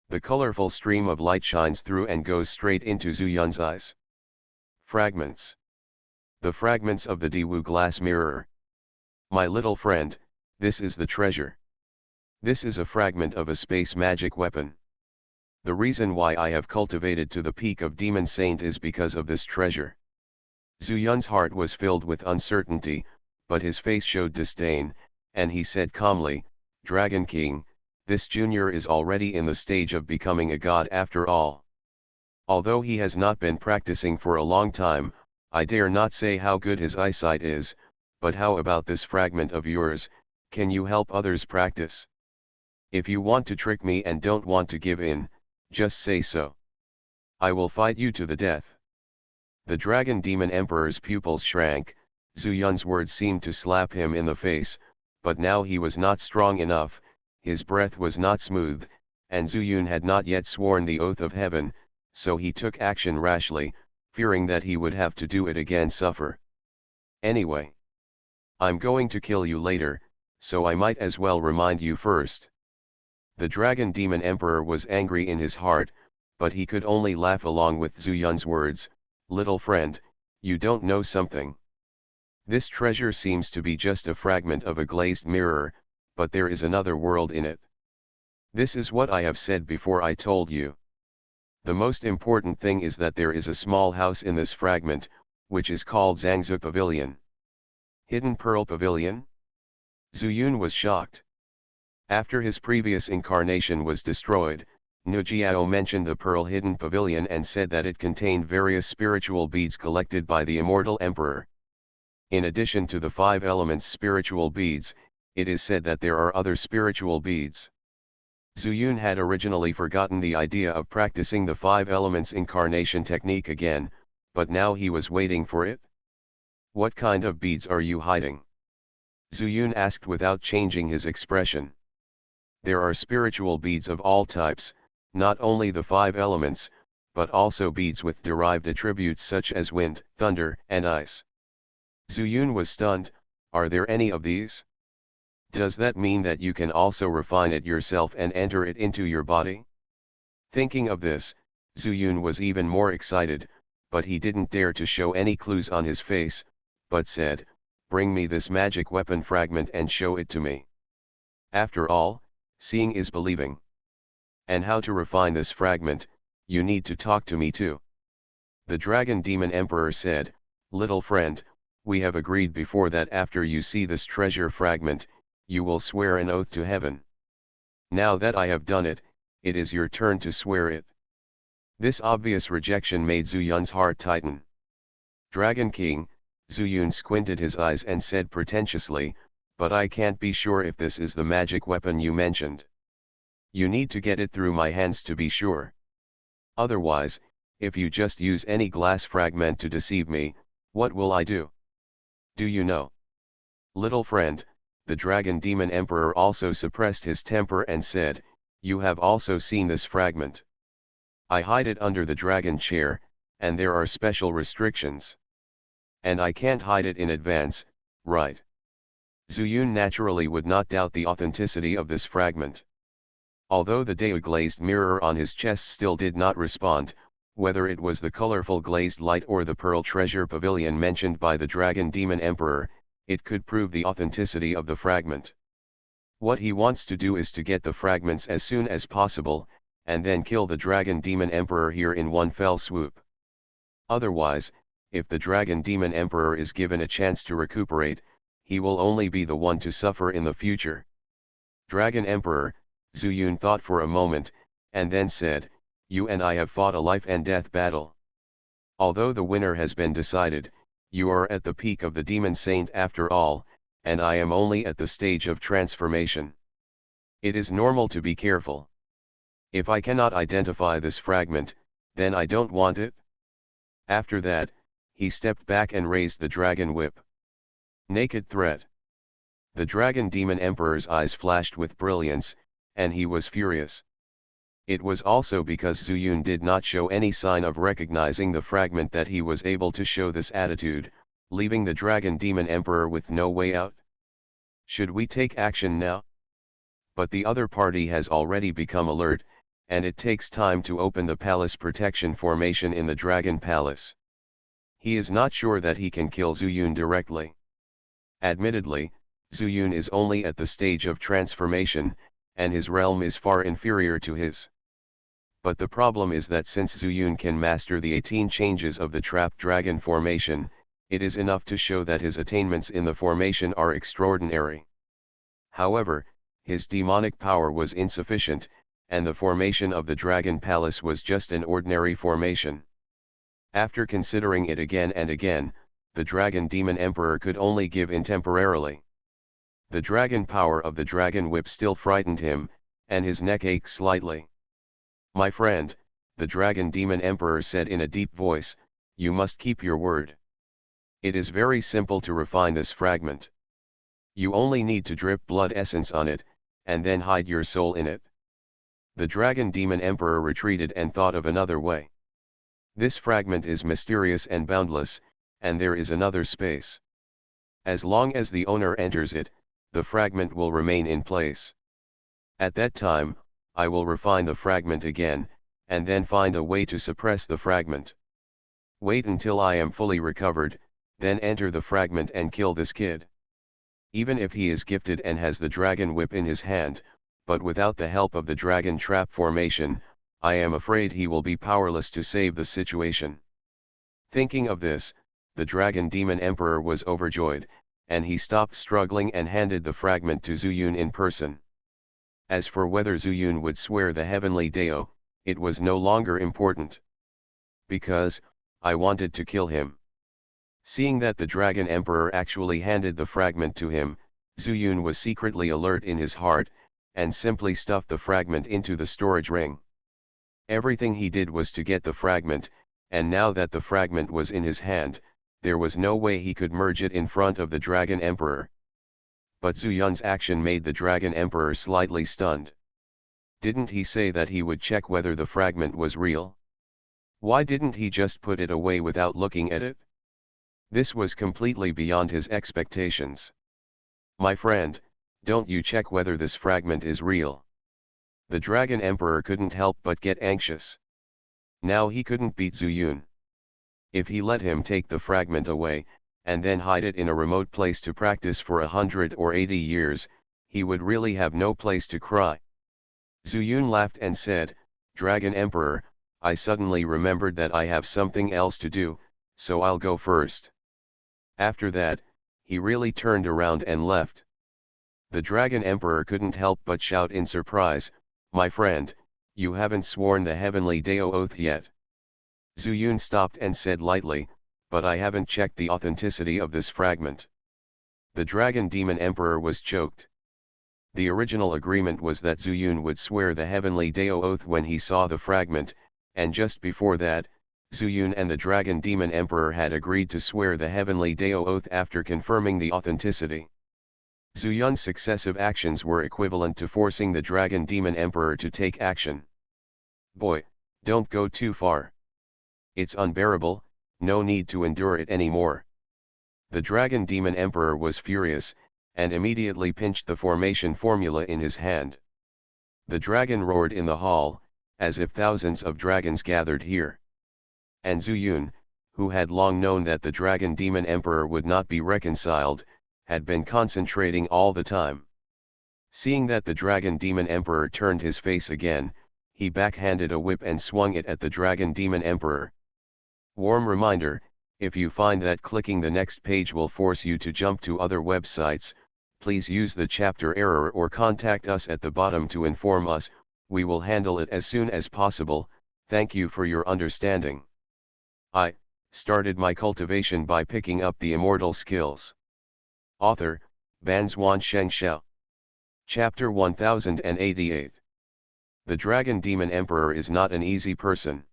The colorful stream of light shines through and goes straight into Zuyun's eyes. Fragments. The fragments of the Daewoo glass mirror. My little friend, this is the treasure. This is a fragment of a space magic weapon. The reason why I have cultivated to the peak of Demon Saint is because of this treasure. Zuyun's heart was filled with uncertainty, but his face showed disdain, and he said calmly, Dragon King, this junior is already in the stage of becoming a god after all. Although he has not been practicing for a long time, I dare not say how good his eyesight is, but how about this fragment of yours, can you help others practice? If you want to trick me and don't want to give in, just say so. I will fight you to the death. The Dragon Demon Emperor's pupils shrank. Zuyun's words seemed to slap him in the face, but now he was not strong enough, his breath was not smooth, and Zuyun had not yet sworn the oath of heaven, so he took action rashly, fearing that he would have to do it again suffer. Anyway, I'm going to kill you later, so I might as well remind you first. The Dragon Demon Emperor was angry in his heart, but he could only laugh along with Zuyun's words, little friend, you don't know something. This treasure seems to be just a fragment of a glazed mirror, but there is another world in it. This is what I have said before I told you. The most important thing is that there is a small house in this fragment, which is called Xianxia Pavilion. Hidden Pearl Pavilion? Zuyun was shocked. After his previous incarnation was destroyed, Nujiao mentioned the Pearl Hidden Pavilion and said that it contained various spiritual beads collected by the Immortal Emperor. In addition to the 5 elements spiritual beads, it is said that there are other spiritual beads. Zuyun had originally forgotten the idea of practicing the 5 elements incarnation technique again, but now he was waiting for it. What kind of beads are you hiding? Zuyun asked without changing his expression. There are spiritual beads of all types, not only the 5 elements, but also beads with derived attributes such as wind, thunder, and ice. Zuyun was stunned. Are there any of these? Does that mean that you can also refine it yourself and enter it into your body? Thinking of this, Zuyun was even more excited, but he didn't dare to show any clues on his face, but said, "Bring me this magic weapon fragment and show it to me." After all, seeing is believing. And how to refine this fragment, you need to talk to me too. The Dragon Demon Emperor said, "Little friend, we have agreed before that after you see this treasure fragment, you will swear an oath to heaven. Now that I have done it, it is your turn to swear it." This obvious rejection made Zuyun's heart tighten. "Dragon King," Zuyun squinted his eyes and said pretentiously, "but I can't be sure if this is the magic weapon you mentioned. You need to get it through my hands to be sure. Otherwise, if you just use any glass fragment to deceive me, what will I do? Do you know?" "Little friend," the Dragon Demon Emperor also suppressed his temper and said, "You have also seen this fragment. I hide it under the dragon chair, and there are special restrictions. And I can't hide it in advance, right?" Zuyun naturally would not doubt the authenticity of this fragment. Although the glazed mirror on his chest still did not respond, whether it was the colorful glazed light or the pearl treasure pavilion mentioned by the Dragon Demon Emperor, it could prove the authenticity of the fragment. What he wants to do is to get the fragments as soon as possible, and then kill the Dragon Demon Emperor here in one fell swoop. Otherwise, if the Dragon Demon Emperor is given a chance to recuperate, he will only be the one to suffer in the future. "Dragon Emperor," Zuyun thought for a moment, and then said, "You and I have fought a life and death battle. Although the winner has been decided, you are at the peak of the Demon Saint after all, and I am only at the stage of transformation. It is normal to be careful. If I cannot identify this fragment, then I don't want it." After that, he stepped back and raised the dragon whip. Naked threat. The Dragon Demon Emperor's eyes flashed with brilliance, and he was furious. It was also because Zuyun did not show any sign of recognizing the fragment that he was able to show this attitude, leaving the Dragon Demon Emperor with no way out. Should we take action now? But the other party has already become alert, and it takes time to open the palace protection formation in the Dragon Palace. He is not sure that he can kill Zuyun directly. Admittedly, Zuyun is only at the stage of transformation, and his realm is far inferior to his. But the problem is that since Zuyun can master the 18 changes of the trapped dragon formation, it is enough to show that his attainments in the formation are extraordinary. However, his demonic power was insufficient, and the formation of the Dragon Palace was just an ordinary formation. After considering it again and again, the Dragon Demon Emperor could only give in temporarily. The dragon power of the dragon whip still frightened him, and his neck ached slightly. "My friend," the Dragon Demon Emperor said in a deep voice, "you must keep your word. It is very simple to refine this fragment. You only need to drip blood essence on it, and then hide your soul in it." The Dragon Demon Emperor retreated and thought of another way. "This fragment is mysterious and boundless, and there is another space. As long as the owner enters it, the fragment will remain in place. At that time, I will refine the fragment again, and then find a way to suppress the fragment. Wait until I am fully recovered, then enter the fragment and kill this kid. Even if he is gifted and has the dragon whip in his hand, but without the help of the dragon trap formation, I am afraid he will be powerless to save the situation. Thinking of this, the dragon demon emperor was overjoyed, and he stopped struggling and handed the fragment to Zuyun in person. As for whether Zuyun would swear the heavenly Dao, it was no longer important. Because, I wanted to kill him. Seeing that the dragon emperor actually handed the fragment to him, Zuyun was secretly alert in his heart, and simply stuffed the fragment into the storage ring. Everything he did was to get the fragment, and now that the fragment was in his hand, there was no way he could merge it in front of the dragon emperor. But Zuyun's action made the dragon emperor slightly stunned. Didn't he say that he would check whether the fragment was real? Why didn't he just put it away without looking at it? This was completely beyond his expectations. My friend, don't you check whether this fragment is real? The dragon emperor couldn't help but get anxious. Now he couldn't beat Zuyun. If he let him take the fragment away, and then hide it in a remote place to practice for 100 or 80 years, he would really have no place to cry. Zuyun laughed and said, "Dragon Emperor, I suddenly remembered that I have something else to do, so I'll go first." After that, he really turned around and left. The Dragon Emperor couldn't help but shout in surprise, "My friend, you haven't sworn the heavenly Dao oath yet." Zuyun stopped and said lightly, "But I haven't checked the authenticity of this fragment." The Dragon Demon Emperor was choked. The original agreement was that Zuyun would swear the heavenly Dao oath when he saw the fragment, and just before that, Zuyun and the Dragon Demon Emperor had agreed to swear the heavenly Dao oath after confirming the authenticity. Zuyun's successive actions were equivalent to forcing the Dragon Demon Emperor to take action. "Boy, don't go too far. It's unbearable, no need to endure it anymore." The Dragon Demon Emperor was furious, and immediately pinched the formation formula in his hand. The dragon roared in the hall, as if thousands of dragons gathered here. And Zuyun, who had long known that the Dragon Demon Emperor would not be reconciled, had been concentrating all the time. Seeing that the Dragon Demon Emperor turned his face again, he backhanded a whip and swung it at the Dragon Demon Emperor. Warm reminder, if you find that clicking the next page will force you to jump to other websites, please use the chapter error or contact us at the bottom to inform us. We will handle it as soon as possible. Thank you for your understanding. I started my cultivation by picking up the immortal skills. Author, Banzuan Xianxia. Chapter 1088. The Dragon Demon Emperor is not an easy person.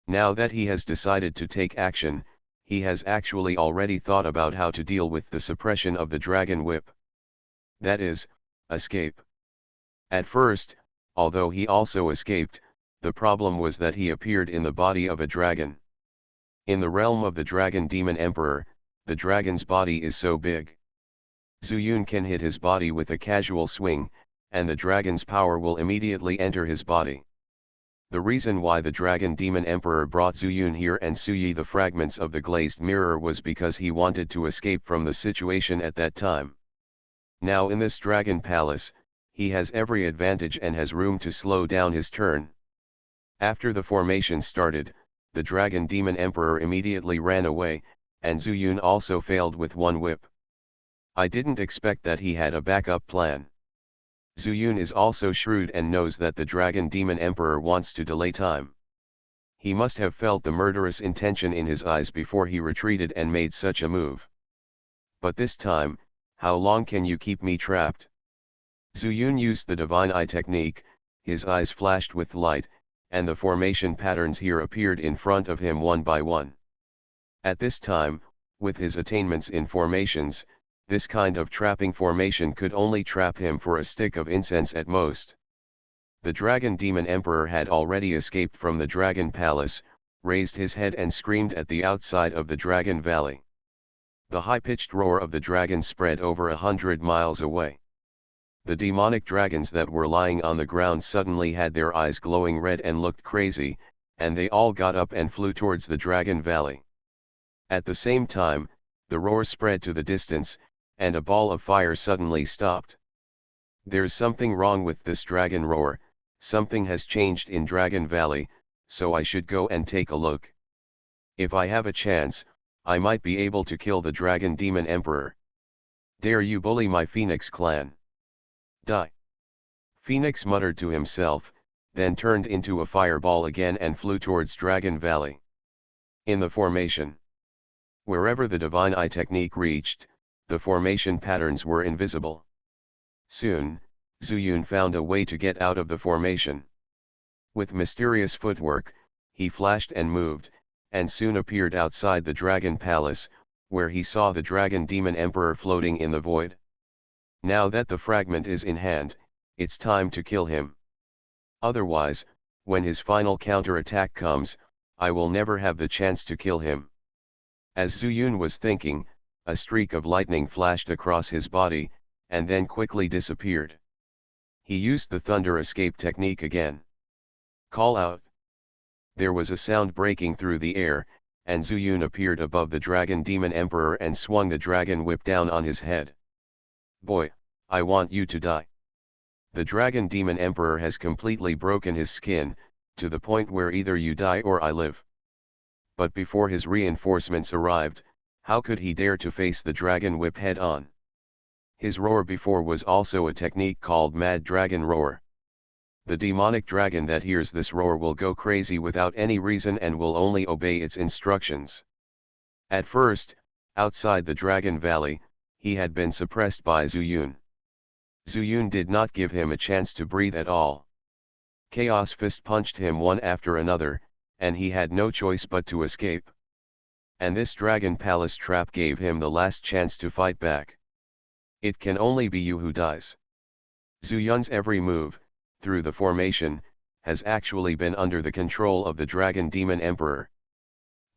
Now that he has decided to take action, he has actually already thought about how to deal with the suppression of the dragon whip. That is, escape. At first, although he also escaped, the problem was that he appeared in the body of a dragon. In the realm of the Dragon Demon Emperor, the dragon's body is so big. Zuyun can hit his body with a casual swing, and the dragon's power will immediately enter his body. The reason why the Dragon Demon Emperor brought Zuyun here and Suyi the fragments of the glazed mirror was because he wanted to escape from the situation at that time. Now in this dragon palace, he has every advantage and has room to slow down his turn. After the formation started, the Dragon Demon Emperor immediately ran away, and Zuyun also failed with one whip. I didn't expect that he had a backup plan. Zuyun is also shrewd and knows that the Dragon Demon Emperor wants to delay time. He must have felt the murderous intention in his eyes before he retreated and made such a move. But this time, how long can you keep me trapped? Zuyun used the Divine Eye technique, his eyes flashed with light, and the formation patterns here appeared in front of him one by one. At this time, with his attainments in formations, this kind of trapping formation could only trap him for a stick of incense at most. The Dragon Demon Emperor had already escaped from the Dragon Palace, raised his head and screamed at the outside of the Dragon Valley. The high-pitched roar of the dragon spread over 100 miles away. The demonic dragons that were lying on the ground suddenly had their eyes glowing red and looked crazy, and they all got up and flew towards the Dragon Valley. At the same time, the roar spread to the distance, and a ball of fire suddenly stopped. There's something wrong with this dragon roar, something has changed in Dragon Valley, so I should go and take a look. If I have a chance, I might be able to kill the Dragon Demon Emperor. Dare you bully my Phoenix clan? Die. Phoenix muttered to himself, then turned into a fireball again and flew towards Dragon Valley. In the formation. Wherever the Divine Eye technique reached, the formation patterns were invisible. Soon, Zuyun found a way to get out of the formation. With mysterious footwork, he flashed and moved, and soon appeared outside the Dragon Palace, where he saw the Dragon Demon Emperor floating in the void. Now that the fragment is in hand, it's time to kill him. Otherwise, when his final counter-attack comes, I will never have the chance to kill him. As Zuyun was thinking, a streak of lightning flashed across his body, and then quickly disappeared. He used the thunder escape technique again. Call out. There was a sound breaking through the air, and Zuyun appeared above the Dragon Demon Emperor and swung the dragon whip down on his head. Boy, I want you to die. The Dragon Demon Emperor has completely broken his skin, to the point where either you die or I live. But before his reinforcements arrived, how could he dare to face the dragon whip head on? His roar before was also a technique called Mad Dragon Roar. The demonic dragon that hears this roar will go crazy without any reason and will only obey its instructions. At first, outside the Dragon Valley, he had been suppressed by Zuyun. Zuyun did not give him a chance to breathe at all. Chaos Fist punched him one after another, and he had no choice but to escape. And this Dragon Palace trap gave him the last chance to fight back. It can only be you who dies. Zuyun's every move, through the formation, has actually been under the control of the Dragon Demon Emperor.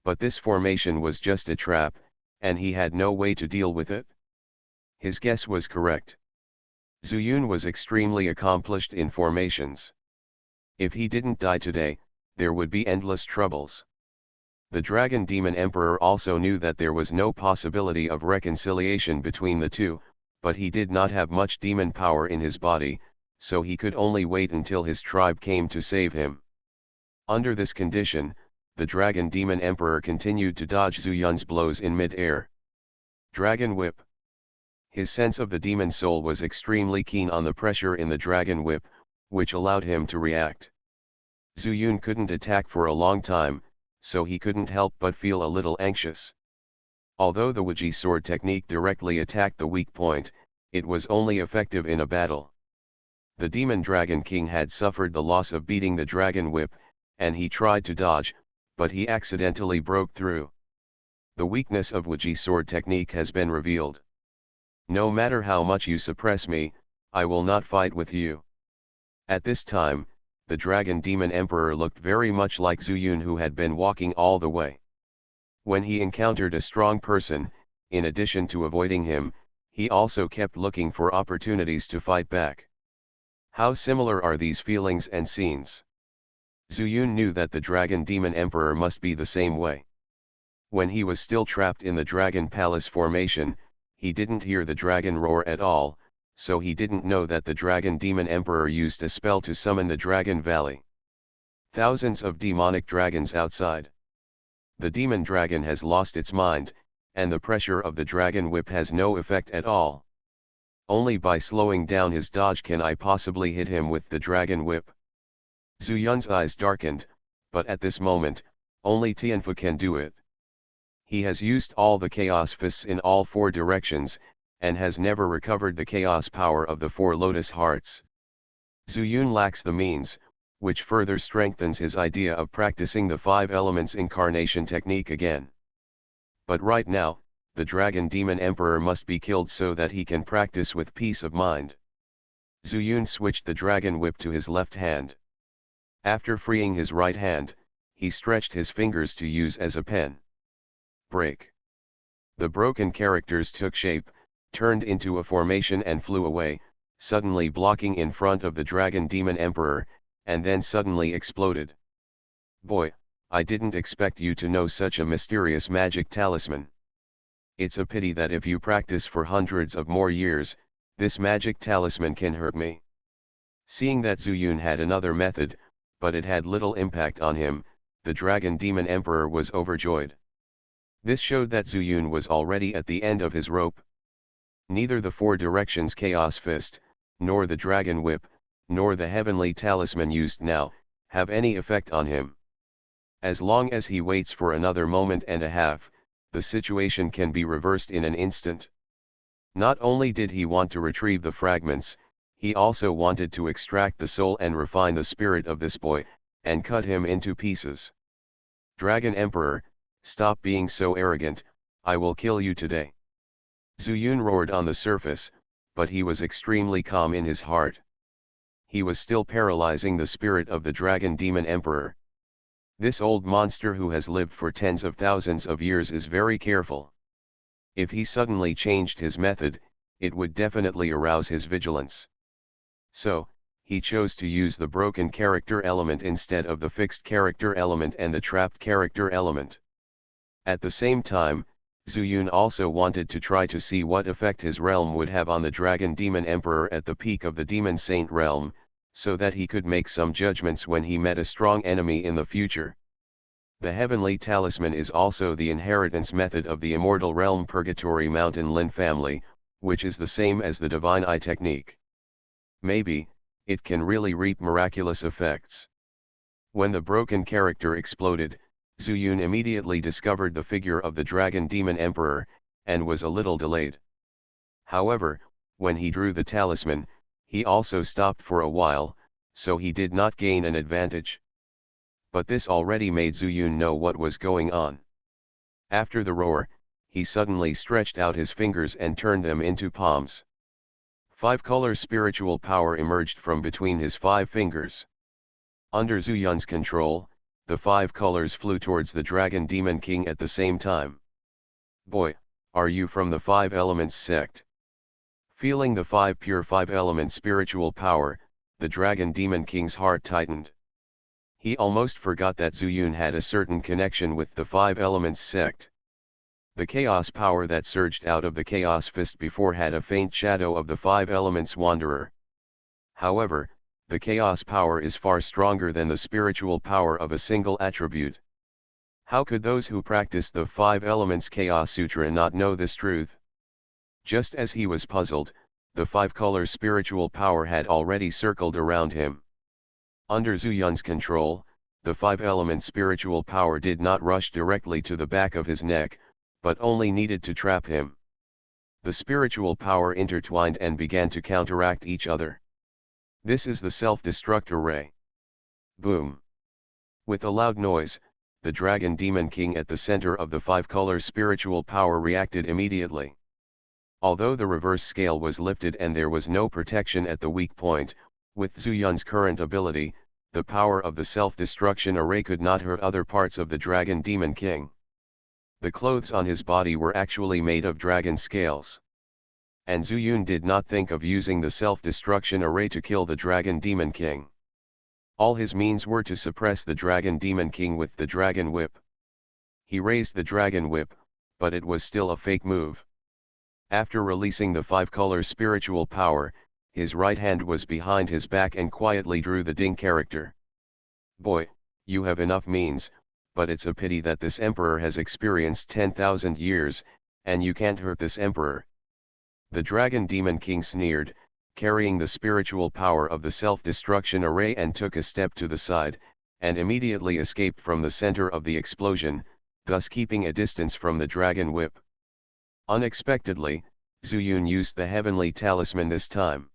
But this formation was just a trap, and he had no way to deal with it. His guess was correct. Zuyun was extremely accomplished in formations. If he didn't die today, there would be endless troubles. The Dragon Demon Emperor also knew that there was no possibility of reconciliation between the two, but he did not have much demon power in his body, so he could only wait until his tribe came to save him. Under this condition, the Dragon Demon Emperor continued to dodge Zuyun's blows in mid-air. Dragon Whip. His sense of the demon soul was extremely keen on the pressure in the Dragon Whip, which allowed him to react. Zuyun couldn't attack for a long time, so he couldn't help but feel a little anxious. Although the Wuji sword technique directly attacked the weak point, it was only effective in a battle. The Demon Dragon King had suffered the loss of beating the Dragon Whip, and he tried to dodge, but he accidentally broke through. The weakness of Wuji sword technique has been revealed. No matter how much you suppress me, I will not fight with you. At this time, the Dragon Demon Emperor looked very much like Zuyun, who had been walking all the way. When he encountered a strong person, in addition to avoiding him, he also kept looking for opportunities to fight back. How similar are these feelings and scenes? Zuyun knew that the Dragon Demon Emperor must be the same way. When he was still trapped in the Dragon Palace formation, he didn't hear the dragon roar at all, so he didn't know that the Dragon Demon Emperor used a spell to summon the Dragon Valley. Thousands of demonic dragons outside. The demon dragon has lost its mind, and the pressure of the dragon whip has no effect at all. Only by slowing down his dodge can I possibly hit him with the dragon whip. Zuyun's eyes darkened, but at this moment, only Tianfu can do it. He has used all the chaos fists in all four directions, and has never recovered the chaos power of the four lotus hearts. Zuyun lacks the means, which further strengthens his idea of practicing the five elements incarnation technique again. But right now, the Dragon Demon Emperor must be killed so that he can practice with peace of mind. Zuyun switched the dragon whip to his left hand. After freeing his right hand, he stretched his fingers to use as a pen. Break. The broken characters took shape, turned into a formation and flew away, suddenly blocking in front of the Dragon Demon Emperor, and then suddenly exploded. Boy, I didn't expect you to know such a mysterious magic talisman. It's a pity that if you practice for hundreds of more years, This magic talisman can hurt me. Seeing that Zuyun had another method, but it had little impact on him, the Dragon Demon Emperor was overjoyed. This showed that Zuyun was already at the end of his rope. Neither the Four Directions Chaos Fist, nor the Dragon Whip, nor the Heavenly Talisman used now, have any effect on him. As long as he waits for another moment and a half, the situation can be reversed in an instant. Not only did he want to retrieve the fragments, he also wanted to extract the soul and refine the spirit of this boy, and cut him into pieces. Dragon Emperor, stop being so arrogant, I will kill you today. Zuyun roared on the surface, but he was extremely calm in his heart. He was still paralyzing the spirit of the Dragon Demon Emperor. This old monster who has lived for tens of thousands of years is very careful. If he suddenly changed his method, it would definitely arouse his vigilance. So, he chose to use the broken character element instead of the fixed character element and the trapped character element. At the same time, Zuyun also wanted to try to see what effect his realm would have on the Dragon Demon Emperor at the peak of the Demon Saint realm, so that he could make some judgments when he met a strong enemy in the future. The Heavenly Talisman is also the inheritance method of the immortal realm Purgatory Mountain Lin family, which is the same as the Divine Eye technique. Maybe, it can really reap miraculous effects. When the broken character exploded, Zuyun immediately discovered the figure of the Dragon Demon Emperor, and was a little delayed. However, when he drew the talisman, he also stopped for a while, so he did not gain an advantage. But this already made Zuyun know what was going on. After the roar, he suddenly stretched out his fingers and turned them into palms. 5-color spiritual power emerged from between his 5 fingers. Under Zuyun's control, the 5 colors flew towards the Dragon Demon King at the same time. Boy, are you from the 5 Elements sect? Feeling the 5 pure 5-element spiritual power, the Dragon Demon King's heart tightened. He almost forgot that Zuyun had a certain connection with the 5 Elements sect. The chaos power that surged out of the Chaos Fist before had a faint shadow of the 5 Elements Wanderer. However, the chaos power is far stronger than the spiritual power of a single attribute. How could those who practice the 5 Elements Chaos Sutra not know this truth? Just as he was puzzled, the 5-color spiritual power had already circled around him. Under Zuyun's control, the 5-element spiritual power did not rush directly to the back of his neck, but only needed to trap him. The spiritual power intertwined and began to counteract each other. This is the self-destruct array. Boom! With a loud noise, the Dragon Demon King at the center of the 5-color spiritual power reacted immediately. Although the reverse scale was lifted and there was no protection at the weak point, with Zuyun's current ability, the power of the self-destruction array could not hurt other parts of the Dragon Demon King. The clothes on his body were actually made of dragon scales. And Zuyun did not think of using the self-destruction array to kill the Dragon Demon King. All his means were to suppress the Dragon Demon King with the Dragon Whip. He raised the Dragon Whip, but it was still a fake move. After releasing the 5-color spiritual power, his right hand was behind his back and quietly drew the Ding character. Boy, you have enough means, but it's a pity that this emperor has experienced 10,000 years, and you can't hurt this emperor. The Dragon Demon King sneered, carrying the spiritual power of the self-destruction array, and took a step to the side, and immediately escaped from the center of the explosion, thus keeping a distance from the Dragon Whip. Unexpectedly, Zuyun used the Heavenly Talisman this time.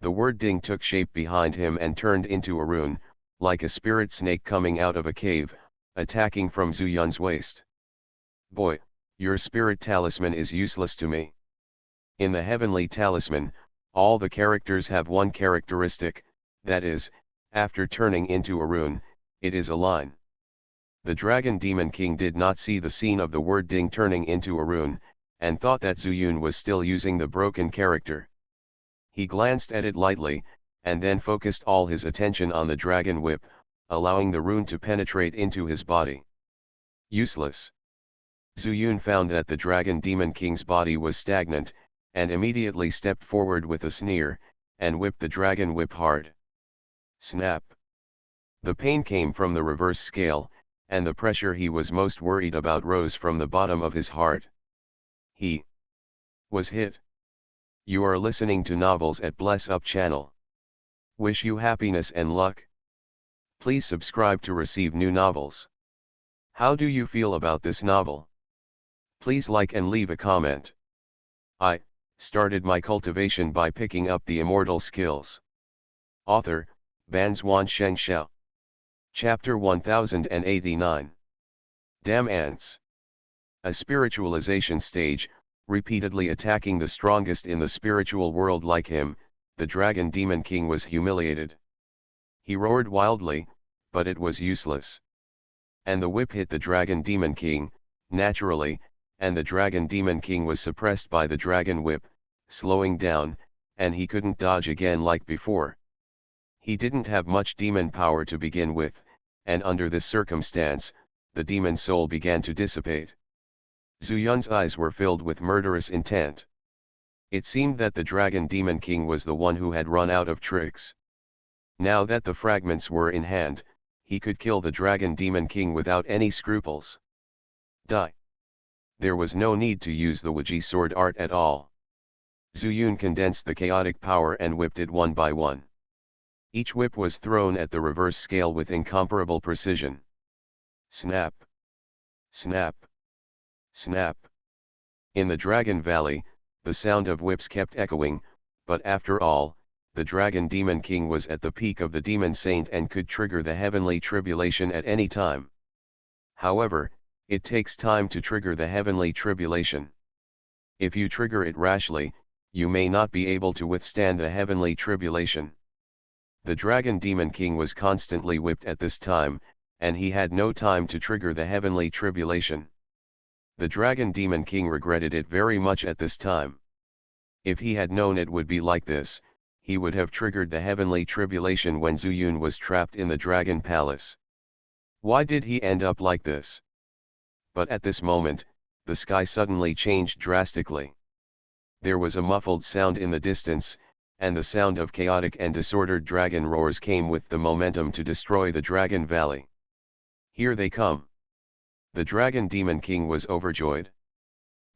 The word Ding took shape behind him and turned into a rune, like a spirit snake coming out of a cave, attacking from Zuyun's waist. Boy, your spirit talisman is useless to me. In the Heavenly Talisman, all the characters have one characteristic, that is, after turning into a rune, it is a line. The Dragon Demon King did not see the scene of the word Ding turning into a rune, and thought that Zuyun was still using the broken character. He glanced at it lightly, and then focused all his attention on the Dragon Whip, allowing the rune to penetrate into his body. Useless. Zuyun found that the Dragon Demon King's body was stagnant, and immediately stepped forward with a sneer, and whipped the dragon whip hard. Snap! The pain came from the reverse scale, and the pressure he was most worried about rose from the bottom of his heart. He was hit. You are listening to Novels at Bless Up channel. Wish you happiness and luck. Please subscribe to receive new novels. How do you feel about this novel? Please like and leave a comment. I started my cultivation by picking up the immortal skills. Author, Banzuan Xianxia. Chapter 1089. Damn ants. A spiritualization stage, repeatedly attacking the strongest in the spiritual world like him, the Dragon Demon King was humiliated. He roared wildly, but it was useless. And the whip hit the Dragon Demon King, naturally, and the Dragon Demon King was suppressed by the Dragon Whip, slowing down, and he couldn't dodge again like before. He didn't have much demon power to begin with, and under this circumstance, the demon soul began to dissipate. Zuyun's eyes were filled with murderous intent. It seemed that the Dragon Demon King was the one who had run out of tricks. Now that the fragments were in hand, he could kill the Dragon Demon King without any scruples. Die. There was no need to use the Wuji sword art at all. Zuyun condensed the chaotic power and whipped it one by one. Each whip was thrown at the reverse scale with incomparable precision. Snap! Snap! Snap! In the Dragon Valley, the sound of whips kept echoing, but after all, the Dragon Demon King was at the peak of the Demon Saint and could trigger the heavenly tribulation at any time. However, it takes time to trigger the heavenly tribulation. If you trigger it rashly, you may not be able to withstand the heavenly tribulation. The Dragon Demon King was constantly whipped at this time, and he had no time to trigger the heavenly tribulation. The Dragon Demon King regretted it very much at this time. If he had known it would be like this, he would have triggered the heavenly tribulation when Zuyun was trapped in the Dragon Palace. Why did he end up like this? But at this moment, the sky suddenly changed drastically. There was a muffled sound in the distance, and the sound of chaotic and disordered dragon roars came with the momentum to destroy the Dragon Valley. Here they come. The Dragon Demon King was overjoyed.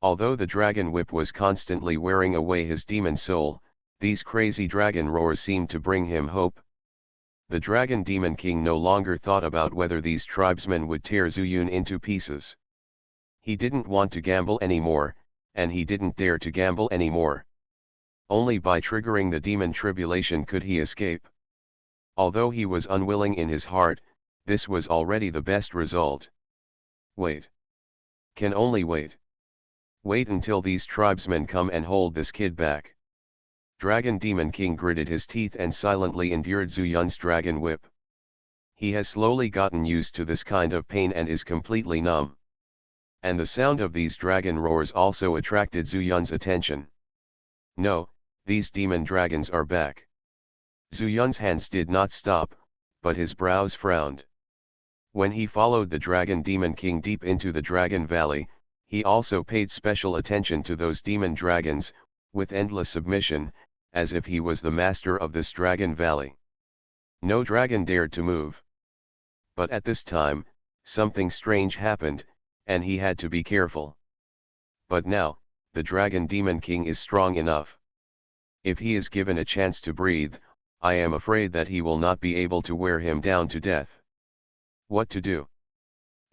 Although the Dragon Whip was constantly wearing away his demon soul, these crazy dragon roars seemed to bring him hope. The Dragon Demon King no longer thought about whether these tribesmen would tear Zuyun into pieces. He didn't want to gamble anymore, and he didn't dare to gamble anymore. Only by triggering the demon tribulation could he escape. Although he was unwilling in his heart, this was already the best result. Wait. Can only wait. Wait until these tribesmen come and hold this kid back. Dragon Demon King gritted his teeth and silently endured Zuyun's dragon whip. He has slowly gotten used to this kind of pain and is completely numb. And the sound of these dragon roars also attracted Zuyun's attention. No, these demon dragons are back. Zuyun's hands did not stop, but his brows frowned. When he followed the Dragon Demon King deep into the Dragon Valley, he also paid special attention to those demon dragons, with endless submission, as if he was the master of this Dragon Valley. No dragon dared to move. But at this time, something strange happened, and he had to be careful. But now, the Dragon Demon King is strong enough. If he is given a chance to breathe, I am afraid that he will not be able to wear him down to death. What to do?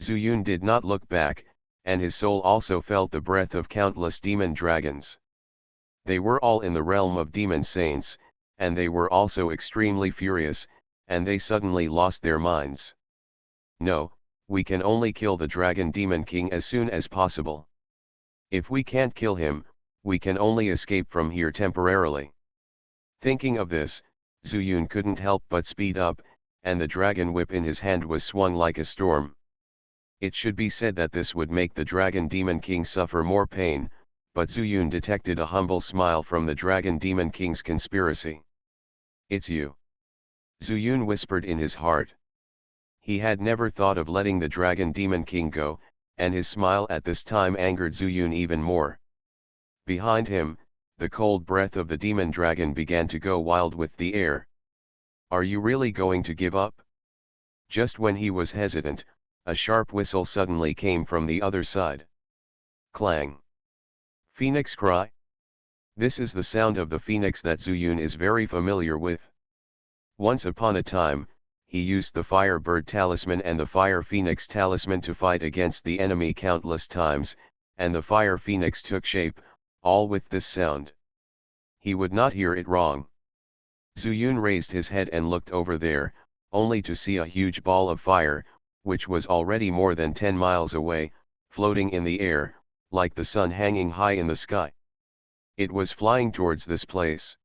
Zuyun did not look back, and his soul also felt the breath of countless demon dragons. They were all in the realm of demon saints, and they were also extremely furious, and they suddenly lost their minds. No, we can only kill the Dragon Demon King as soon as possible. If we can't kill him, we can only escape from here temporarily. Thinking of this, Zuyun couldn't help but speed up, and the dragon whip in his hand was swung like a storm. It should be said that this would make the Dragon Demon King suffer more pain, but Zuyun detected a humble smile from the Dragon Demon King's conspiracy. It's you. Zuyun whispered in his heart. He had never thought of letting the Dragon Demon King go, and his smile at this time angered Zuyun even more. Behind him, the cold breath of the demon dragon began to go wild with the air. "Are you really going to give up?" Just when he was hesitant, a sharp whistle suddenly came from the other side. Clang! Phoenix cry? This is the sound of the phoenix that Zuyun is very familiar with. Once upon a time, he used the Firebird Talisman and the Fire Phoenix Talisman to fight against the enemy countless times, and the Fire Phoenix took shape, all with this sound. He would not hear it wrong. Zuyun raised his head and looked over there, only to see a huge ball of fire, which was already more than 10 miles away, floating in the air, like the sun hanging high in the sky. It was flying towards this place.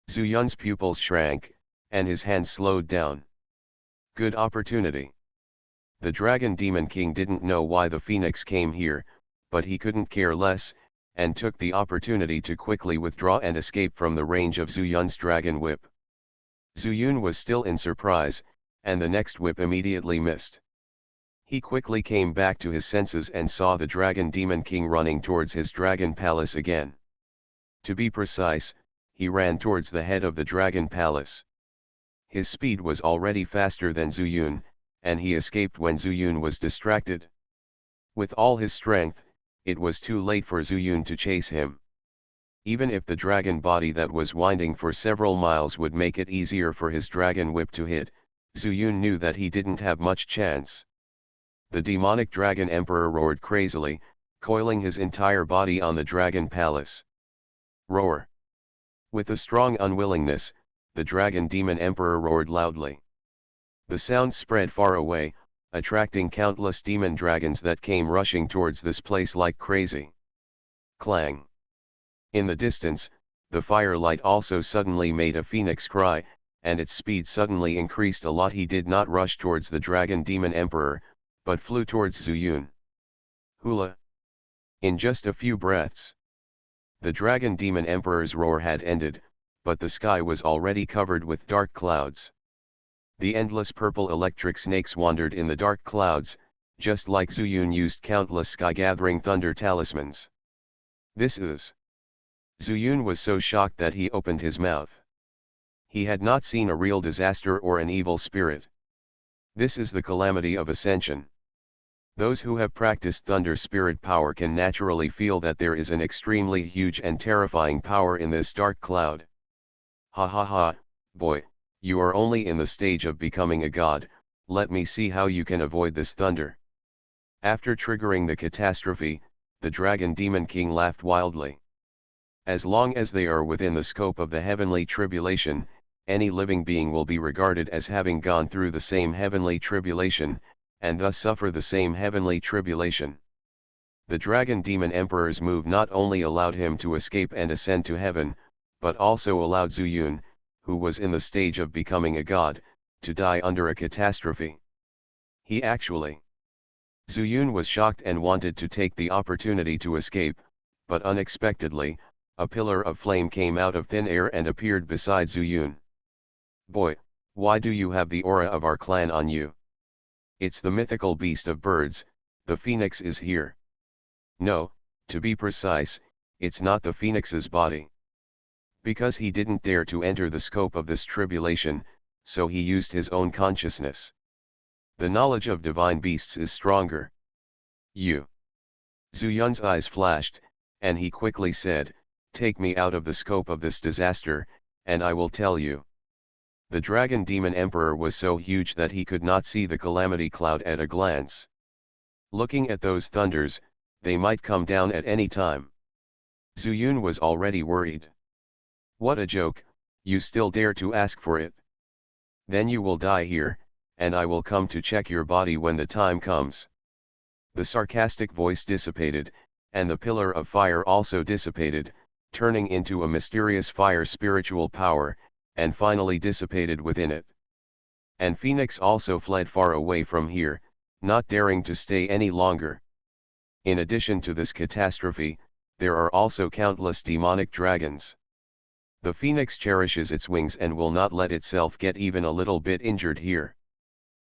Zuyun's pupils shrank, and his hand slowed down. Good opportunity. The Dragon Demon King didn't know why the phoenix came here, but he couldn't care less, and took the opportunity to quickly withdraw and escape from the range of Zuyun's dragon whip. Zuyun was still in surprise, and the next whip immediately missed. He quickly came back to his senses and saw the Dragon Demon King running towards his dragon palace again. To be precise, he ran towards the head of the dragon palace. His speed was already faster than Zuyun, and he escaped when Zuyun was distracted. With all his strength, it was too late for Zuyun to chase him. Even if the dragon body that was winding for several miles would make it easier for his dragon whip to hit, Zuyun knew that he didn't have much chance. The demonic dragon emperor roared crazily, coiling his entire body on the dragon palace. Roar! With a strong unwillingness, the dragon demon emperor roared loudly. The sound spread far away, attracting countless demon dragons that came rushing towards this place like crazy. Clang! In the distance, the firelight also suddenly made a phoenix cry, and its speed suddenly increased a lot. He did not rush towards the dragon demon emperor, but flew towards Zuyun. Hula! In just a few breaths, the dragon demon emperor's roar had ended, but the sky was already covered with dark clouds. The endless purple electric snakes wandered in the dark clouds, just like Zuyun used countless sky-gathering thunder talismans. This is... Zuyun was so shocked that he opened his mouth. He had not seen a real disaster or an evil spirit. This is the calamity of ascension. Those who have practiced thunder spirit power can naturally feel that there is an extremely huge and terrifying power in this dark cloud. Ha ha ha, boy, you are only in the stage of becoming a god, let me see how you can avoid this thunder. After triggering the catastrophe, the Dragon Demon King laughed wildly. As long as they are within the scope of the heavenly tribulation, any living being will be regarded as having gone through the same heavenly tribulation, and thus suffer the same heavenly tribulation. The Dragon Demon Emperor's move not only allowed him to escape and ascend to heaven, but also allowed Zuyun, who was in the stage of becoming a god, to die under a catastrophe. He actually... Zuyun was shocked and wanted to take the opportunity to escape, but unexpectedly, a pillar of flame came out of thin air and appeared beside Zuyun. Boy, why do you have the aura of our clan on you? It's the mythical beast of birds, the phoenix is here. No, to be precise, it's not the phoenix's body. Because he didn't dare to enter the scope of this tribulation, so he used his own consciousness. The knowledge of divine beasts is stronger. You. Zuyun's eyes flashed, and he quickly said, take me out of the scope of this disaster, and I will tell you. The Dragon Demon Emperor was so huge that he could not see the calamity cloud at a glance. Looking at those thunders, they might come down at any time. Zuyun was already worried. What a joke, you still dare to ask for it? Then you will die here, and I will come to check your body when the time comes. The sarcastic voice dissipated, and the pillar of fire also dissipated, turning into a mysterious fire spiritual power, and finally dissipated within it. And Phoenix also fled far away from here, not daring to stay any longer. In addition to this catastrophe, there are also countless demonic dragons. The Phoenix cherishes its wings and will not let itself get even a little bit injured here.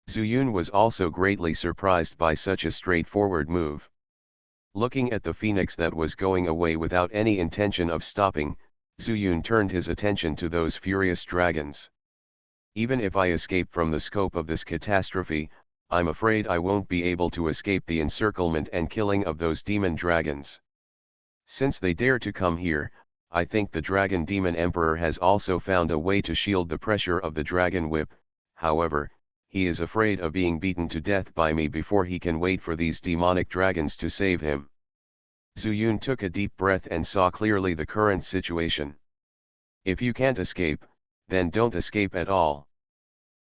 Zuyun was also greatly surprised by such a straightforward move. Looking at the phoenix that was going away without any intention of stopping, Zuyun turned his attention to those furious dragons. Even if I escape from the scope of this catastrophe, I'm afraid I won't be able to escape the encirclement and killing of those demon dragons. Since they dare to come here, I think the Dragon Demon Emperor has also found a way to shield the pressure of the dragon whip. However, he is afraid of being beaten to death by me before he can wait for these demonic dragons to save him. Zuyun took a deep breath and saw clearly the current situation. If you can't escape, then don't escape at all.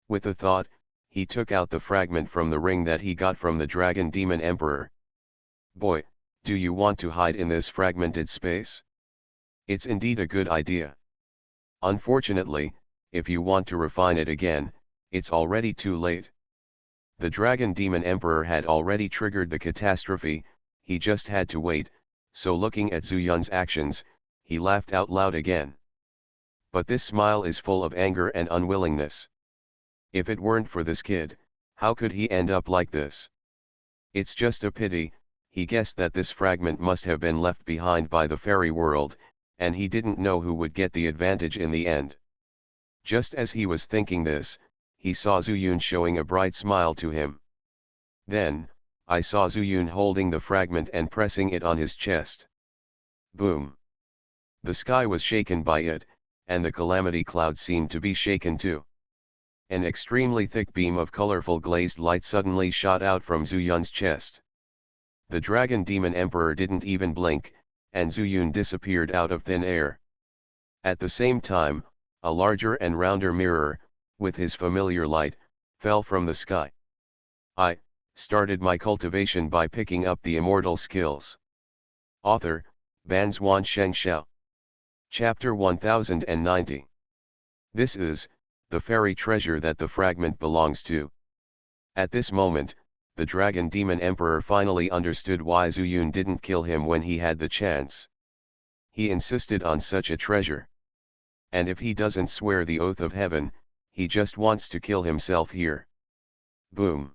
With a thought, he took out the fragment from the ring that he got from the Dragon Demon Emperor. Boy, do you want to hide in this fragmented space? It's indeed a good idea. Unfortunately, if you want to refine it again, it's already too late. The Dragon Demon Emperor had already triggered the catastrophe, he just had to wait, so looking at Zuyun's actions, he laughed out loud again. But this smile is full of anger and unwillingness. If it weren't for this kid, how could he end up like this? It's just a pity, he guessed that this fragment must have been left behind by the fairy world, and he didn't know who would get the advantage in the end. Just as he was thinking this, he saw Zuyun showing a bright smile to him. Then, I saw Zuyun holding the fragment and pressing it on his chest. Boom! The sky was shaken by it, and the calamity cloud seemed to be shaken too. An extremely thick beam of colorful glazed light suddenly shot out from Zuyun's chest. The Dragon Demon Emperor didn't even blink, and Zuyun disappeared out of thin air. At the same time, a larger and rounder mirror, with his familiar light, fell from the sky. I started my cultivation by picking up the immortal skills. Author, Banzuan Xianxia. Chapter 1090. This is the fairy treasure that the fragment belongs to. At this moment, the Dragon Demon Emperor finally understood why Zuyun didn't kill him when he had the chance. He insisted on such a treasure. And if he doesn't swear the oath of heaven, he just wants to kill himself here. Boom!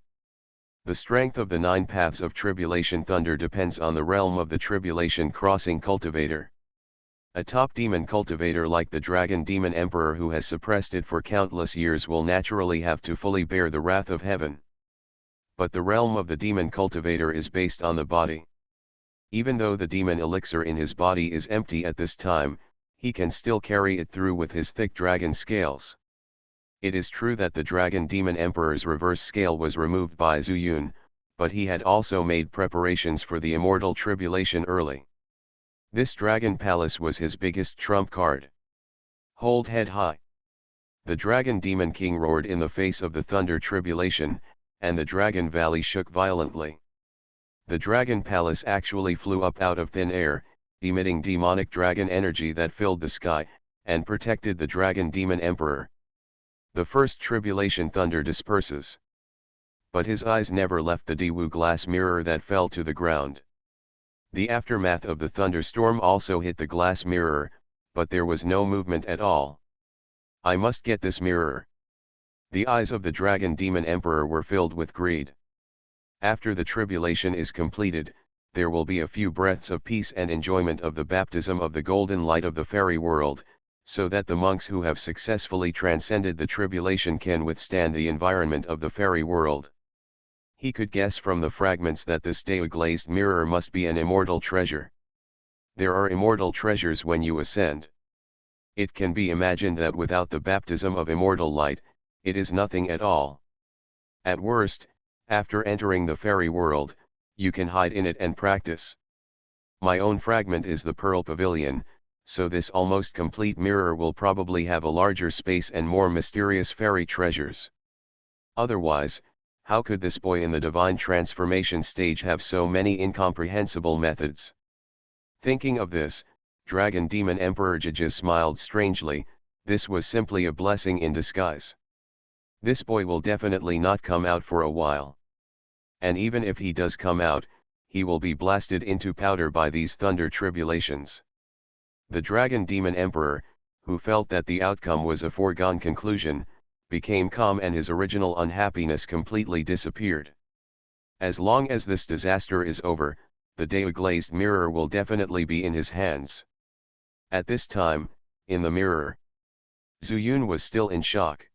The strength of the 9 paths of tribulation thunder depends on the realm of the tribulation crossing cultivator. A top demon cultivator like the Dragon Demon Emperor who has suppressed it for countless years will naturally have to fully bear the wrath of heaven. But the realm of the demon cultivator is based on the body. Even though the demon elixir in his body is empty at this time, he can still carry it through with his thick dragon scales. It is true that the Dragon Demon Emperor's reverse scale was removed by Zuyun, but he had also made preparations for the immortal tribulation early. This Dragon Palace was his biggest trump card. Hold head high. The Dragon Demon King roared in the face of the thunder tribulation, and the Dragon Valley shook violently. The Dragon Palace actually flew up out of thin air, emitting demonic dragon energy that filled the sky, and protected the Dragon Demon Emperor. The first tribulation thunder disperses. But his eyes never left the Daewoo glass mirror that fell to the ground. The aftermath of the thunderstorm also hit the glass mirror, but there was no movement at all. I must get this mirror. The eyes of the Dragon Demon Emperor were filled with greed. After the tribulation is completed, there will be a few breaths of peace and enjoyment of the baptism of the golden light of the fairy world, so that the monks who have successfully transcended the tribulation can withstand the environment of the fairy world. He could guess from the fragments that this Daewoo-glazed mirror must be an immortal treasure. There are immortal treasures when you ascend. It can be imagined that without the baptism of immortal light, it is nothing at all. At worst, after entering the fairy world, you can hide in it and practice. My own fragment is the Pearl Pavilion, so this almost complete mirror will probably have a larger space and more mysterious fairy treasures. Otherwise, how could this boy in the divine transformation stage have so many incomprehensible methods? Thinking of this, Dragon Demon Emperor Jijia smiled strangely. This was simply a blessing in disguise. This boy will definitely not come out for a while. And even if he does come out, he will be blasted into powder by these thunder tribulations. The Dragon Demon Emperor, who felt that the outcome was a foregone conclusion, became calm and his original unhappiness completely disappeared. As long as this disaster is over, the Dao glazed mirror will definitely be in his hands. At this time, in the mirror, Zuyun was still in shock.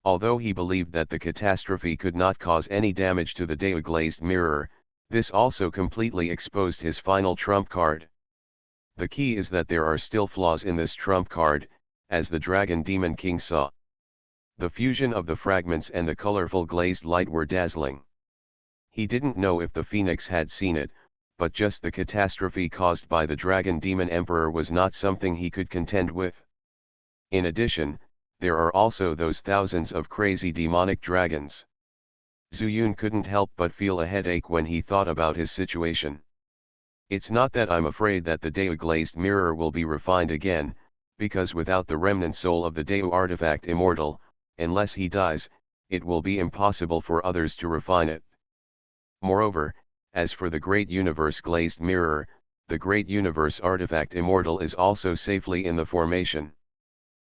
Although he believed that the catastrophe could not cause any damage to the Dao glazed mirror, this also completely exposed his final trump card. The key is that there are still flaws in this trump card, as the Dragon Demon King saw. The fusion of the fragments and the colorful glazed light were dazzling. He didn't know if the Phoenix had seen it, but just the catastrophe caused by the Dragon Demon Emperor was not something he could contend with. In addition, there are also those thousands of crazy demonic dragons. Zuyun couldn't help but feel a headache when he thought about his situation. It's not that I'm afraid that the Dao glazed mirror will be refined again, because without the remnant soul of the Dao artifact Immortal, unless he dies, it will be impossible for others to refine it. Moreover, as for the Great Universe glazed mirror, the Great Universe artifact Immortal is also safely in the formation.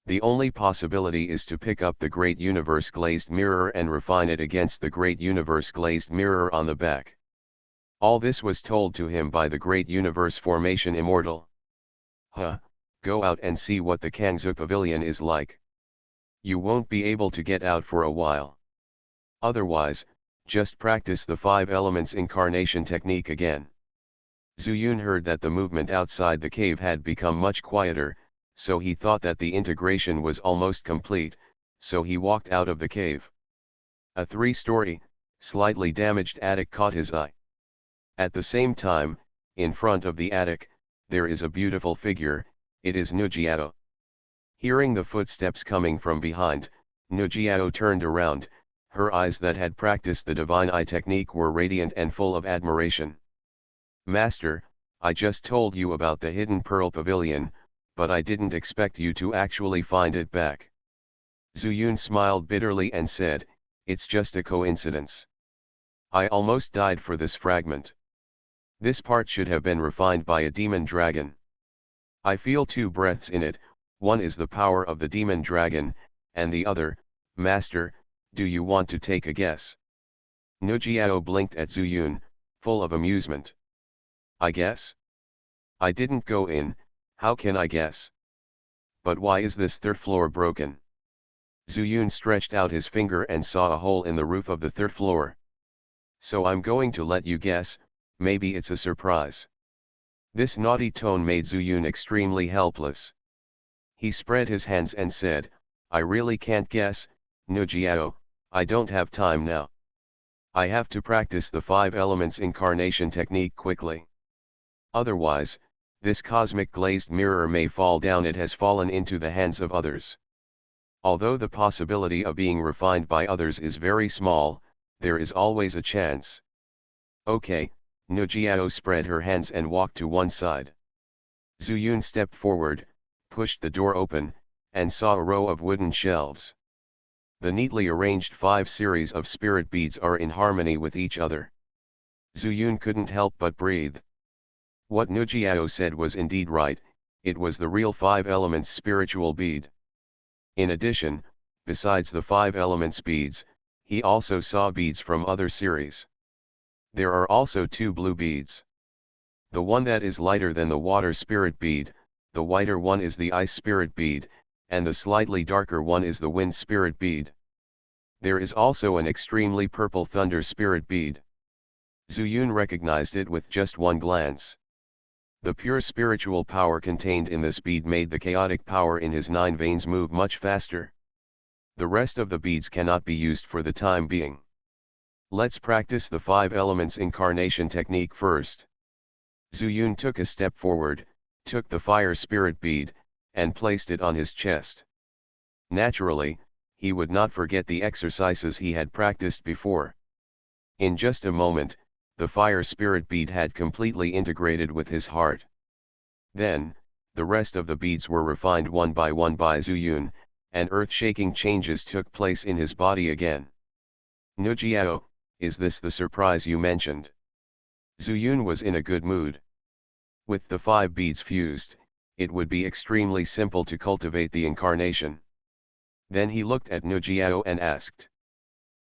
The only possibility is to pick up the Great Universe glazed mirror and refine it against the Great Universe glazed mirror on the back. All this was told to him by the Great Universe formation Immortal. Go out and see what the Kangzhou Pavilion is like. You won't be able to get out for a while. Otherwise, just practice the 5 elements incarnation technique again. Zuyun heard that the movement outside the cave had become much quieter, so he thought that the integration was almost complete, so he walked out of the cave. A 3-story, slightly damaged attic caught his eye. At the same time, in front of the attic, there is a beautiful figure, it is Nujiao. Hearing the footsteps coming from behind, Nujiao turned around, her eyes that had practiced the divine eye technique were radiant and full of admiration. Master, I just told you about the hidden pearl pavilion, but I didn't expect you to actually find it back. Zuyun smiled bitterly and said, it's just a coincidence. I almost died for this fragment. This part should have been refined by a demon dragon. I feel 2 breaths in it, one is the power of the demon dragon, and the other, Master, do you want to take a guess? Nujiao blinked at Zuyun, full of amusement. I guess? I didn't go in, how can I guess? But why is this 3rd floor broken? Zuyun stretched out his finger and saw a hole in the roof of the 3rd floor. So I'm going to let you guess, maybe it's a surprise. This naughty tone made Zuyun extremely helpless. He spread his hands and said, I really can't guess, Nujiao, I don't have time now. I have to practice the 5 elements incarnation technique quickly. Otherwise, this cosmic glazed mirror may fall down. It has fallen into the hands of others. Although the possibility of being refined by others is very small, there is always a chance. Okay, Nujiao spread her hands and walked to one side. Zuyun stepped forward, pushed the door open, and saw a row of wooden shelves. The neatly arranged 5 series of spirit beads are in harmony with each other. Zuyun couldn't help but breathe. What Nujiao said was indeed right, it was the real 5 elements spiritual bead. In addition, besides the 5 elements beads, he also saw beads from other series. There are also 2 blue beads. The one that is lighter than the water spirit bead, the whiter one is the ice spirit bead, and the slightly darker one is the wind spirit bead. There is also an extremely purple thunder spirit bead. Zuyun recognized it with just one glance. The pure spiritual power contained in this bead made the chaotic power in his 9 veins move much faster. The rest of the beads cannot be used for the time being. Let's practice the 5 elements incarnation technique first. Zuyun took a step forward, took the fire spirit bead, and placed it on his chest. Naturally, he would not forget the exercises he had practiced before. In just a moment, the fire spirit bead had completely integrated with his heart. Then, the rest of the beads were refined one by Zuyun, and earth-shaking changes took place in his body again. Nujiao, is this the surprise you mentioned? Zuyun was in a good mood. With the 5 beads fused, it would be extremely simple to cultivate the incarnation. Then he looked at Nujiao and asked.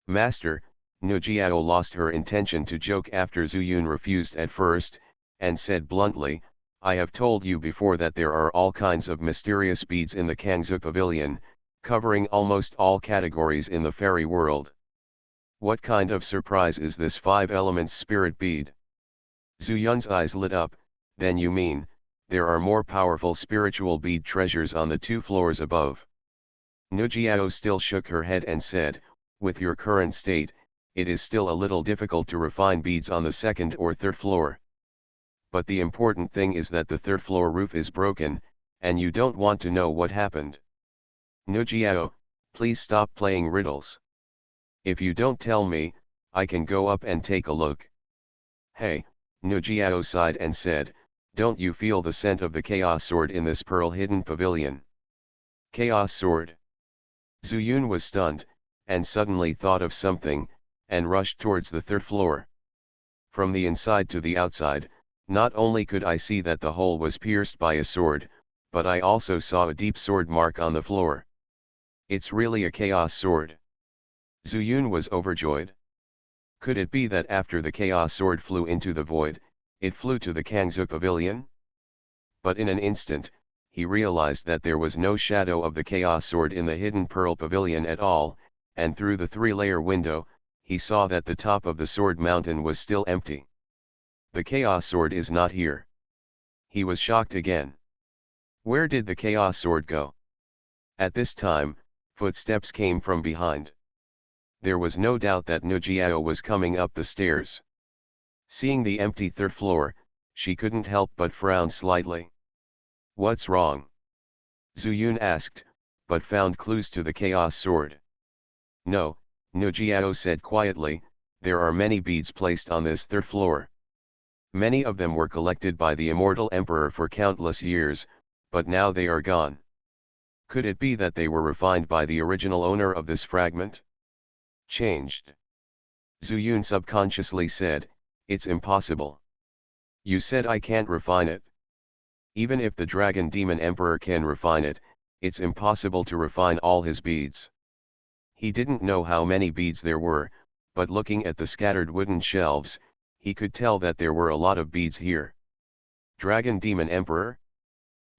Master, Nujiao lost her intention to joke after Zuyun refused at first, and said bluntly, I have told you before that there are all kinds of mysterious beads in the Kangzhou Pavilion, covering almost all categories in the fairy world. What kind of surprise is this 5 elements spirit bead? Zuyun's eyes lit up. Then you mean, there are more powerful spiritual bead treasures on the 2 floors above? Nujiao still shook her head and said, with your current state, it is still a little difficult to refine beads on the 2nd or 3rd floor. But the important thing is that the 3rd floor roof is broken, and you don't want to know what happened. Nujiao, please stop playing riddles. If you don't tell me, I can go up and take a look. Hey, Nujiao sighed and said, don't you feel the scent of the chaos sword in this pearl-hidden pavilion? Chaos sword? Zuyun was stunned, and suddenly thought of something, and rushed towards the 3rd floor. From the inside to the outside, not only could I see that the hole was pierced by a sword, but I also saw a deep sword mark on the floor. It's really a chaos sword. Zuyun was overjoyed. Could it be that after the chaos sword flew into the void, it flew to the Kangzhou Pavilion? But in an instant, he realized that there was no shadow of the chaos sword in the hidden pearl pavilion at all, and through the 3-layer window, he saw that the top of the sword mountain was still empty. The chaos sword is not here. He was shocked again. Where did the chaos sword go? At this time, footsteps came from behind. There was no doubt that Nujiao was coming up the stairs. Seeing the empty 3rd floor, she couldn't help but frown slightly. What's wrong? Zuyun asked, but found clues to the chaos sword. No, Nujiao said quietly, there are many beads placed on this 3rd floor. Many of them were collected by the immortal emperor for countless years, but now they are gone. Could it be that they were refined by the original owner of this fragment? Changed. Zuyun subconsciously said, it's impossible. You said I can't refine it. Even if the dragon demon emperor can refine it, it's impossible to refine all his beads. He didn't know how many beads there were, but looking at the scattered wooden shelves, he could tell that there were a lot of beads here. Dragon demon emperor?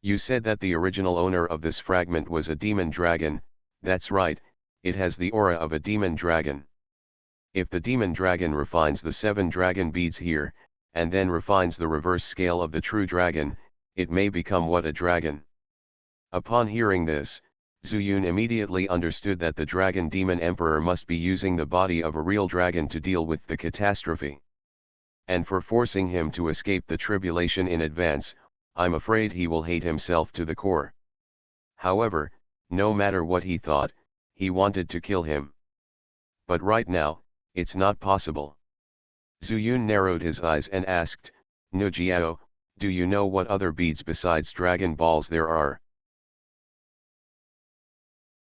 You said that the original owner of this fragment was a demon dragon. That's right, it has the aura of a demon dragon. If the demon dragon refines the 7 dragon beads here, and then refines the reverse scale of the true dragon, it may become what a dragon. Upon hearing this, Zuyun immediately understood that the dragon demon emperor must be using the body of a real dragon to deal with the catastrophe. And for forcing him to escape the tribulation in advance, I'm afraid he will hate himself to the core. However, no matter what he thought, he wanted to kill him. But right now, it's not possible. Zuyun narrowed his eyes and asked, Nujiao, do you know what other beads besides dragon balls there are?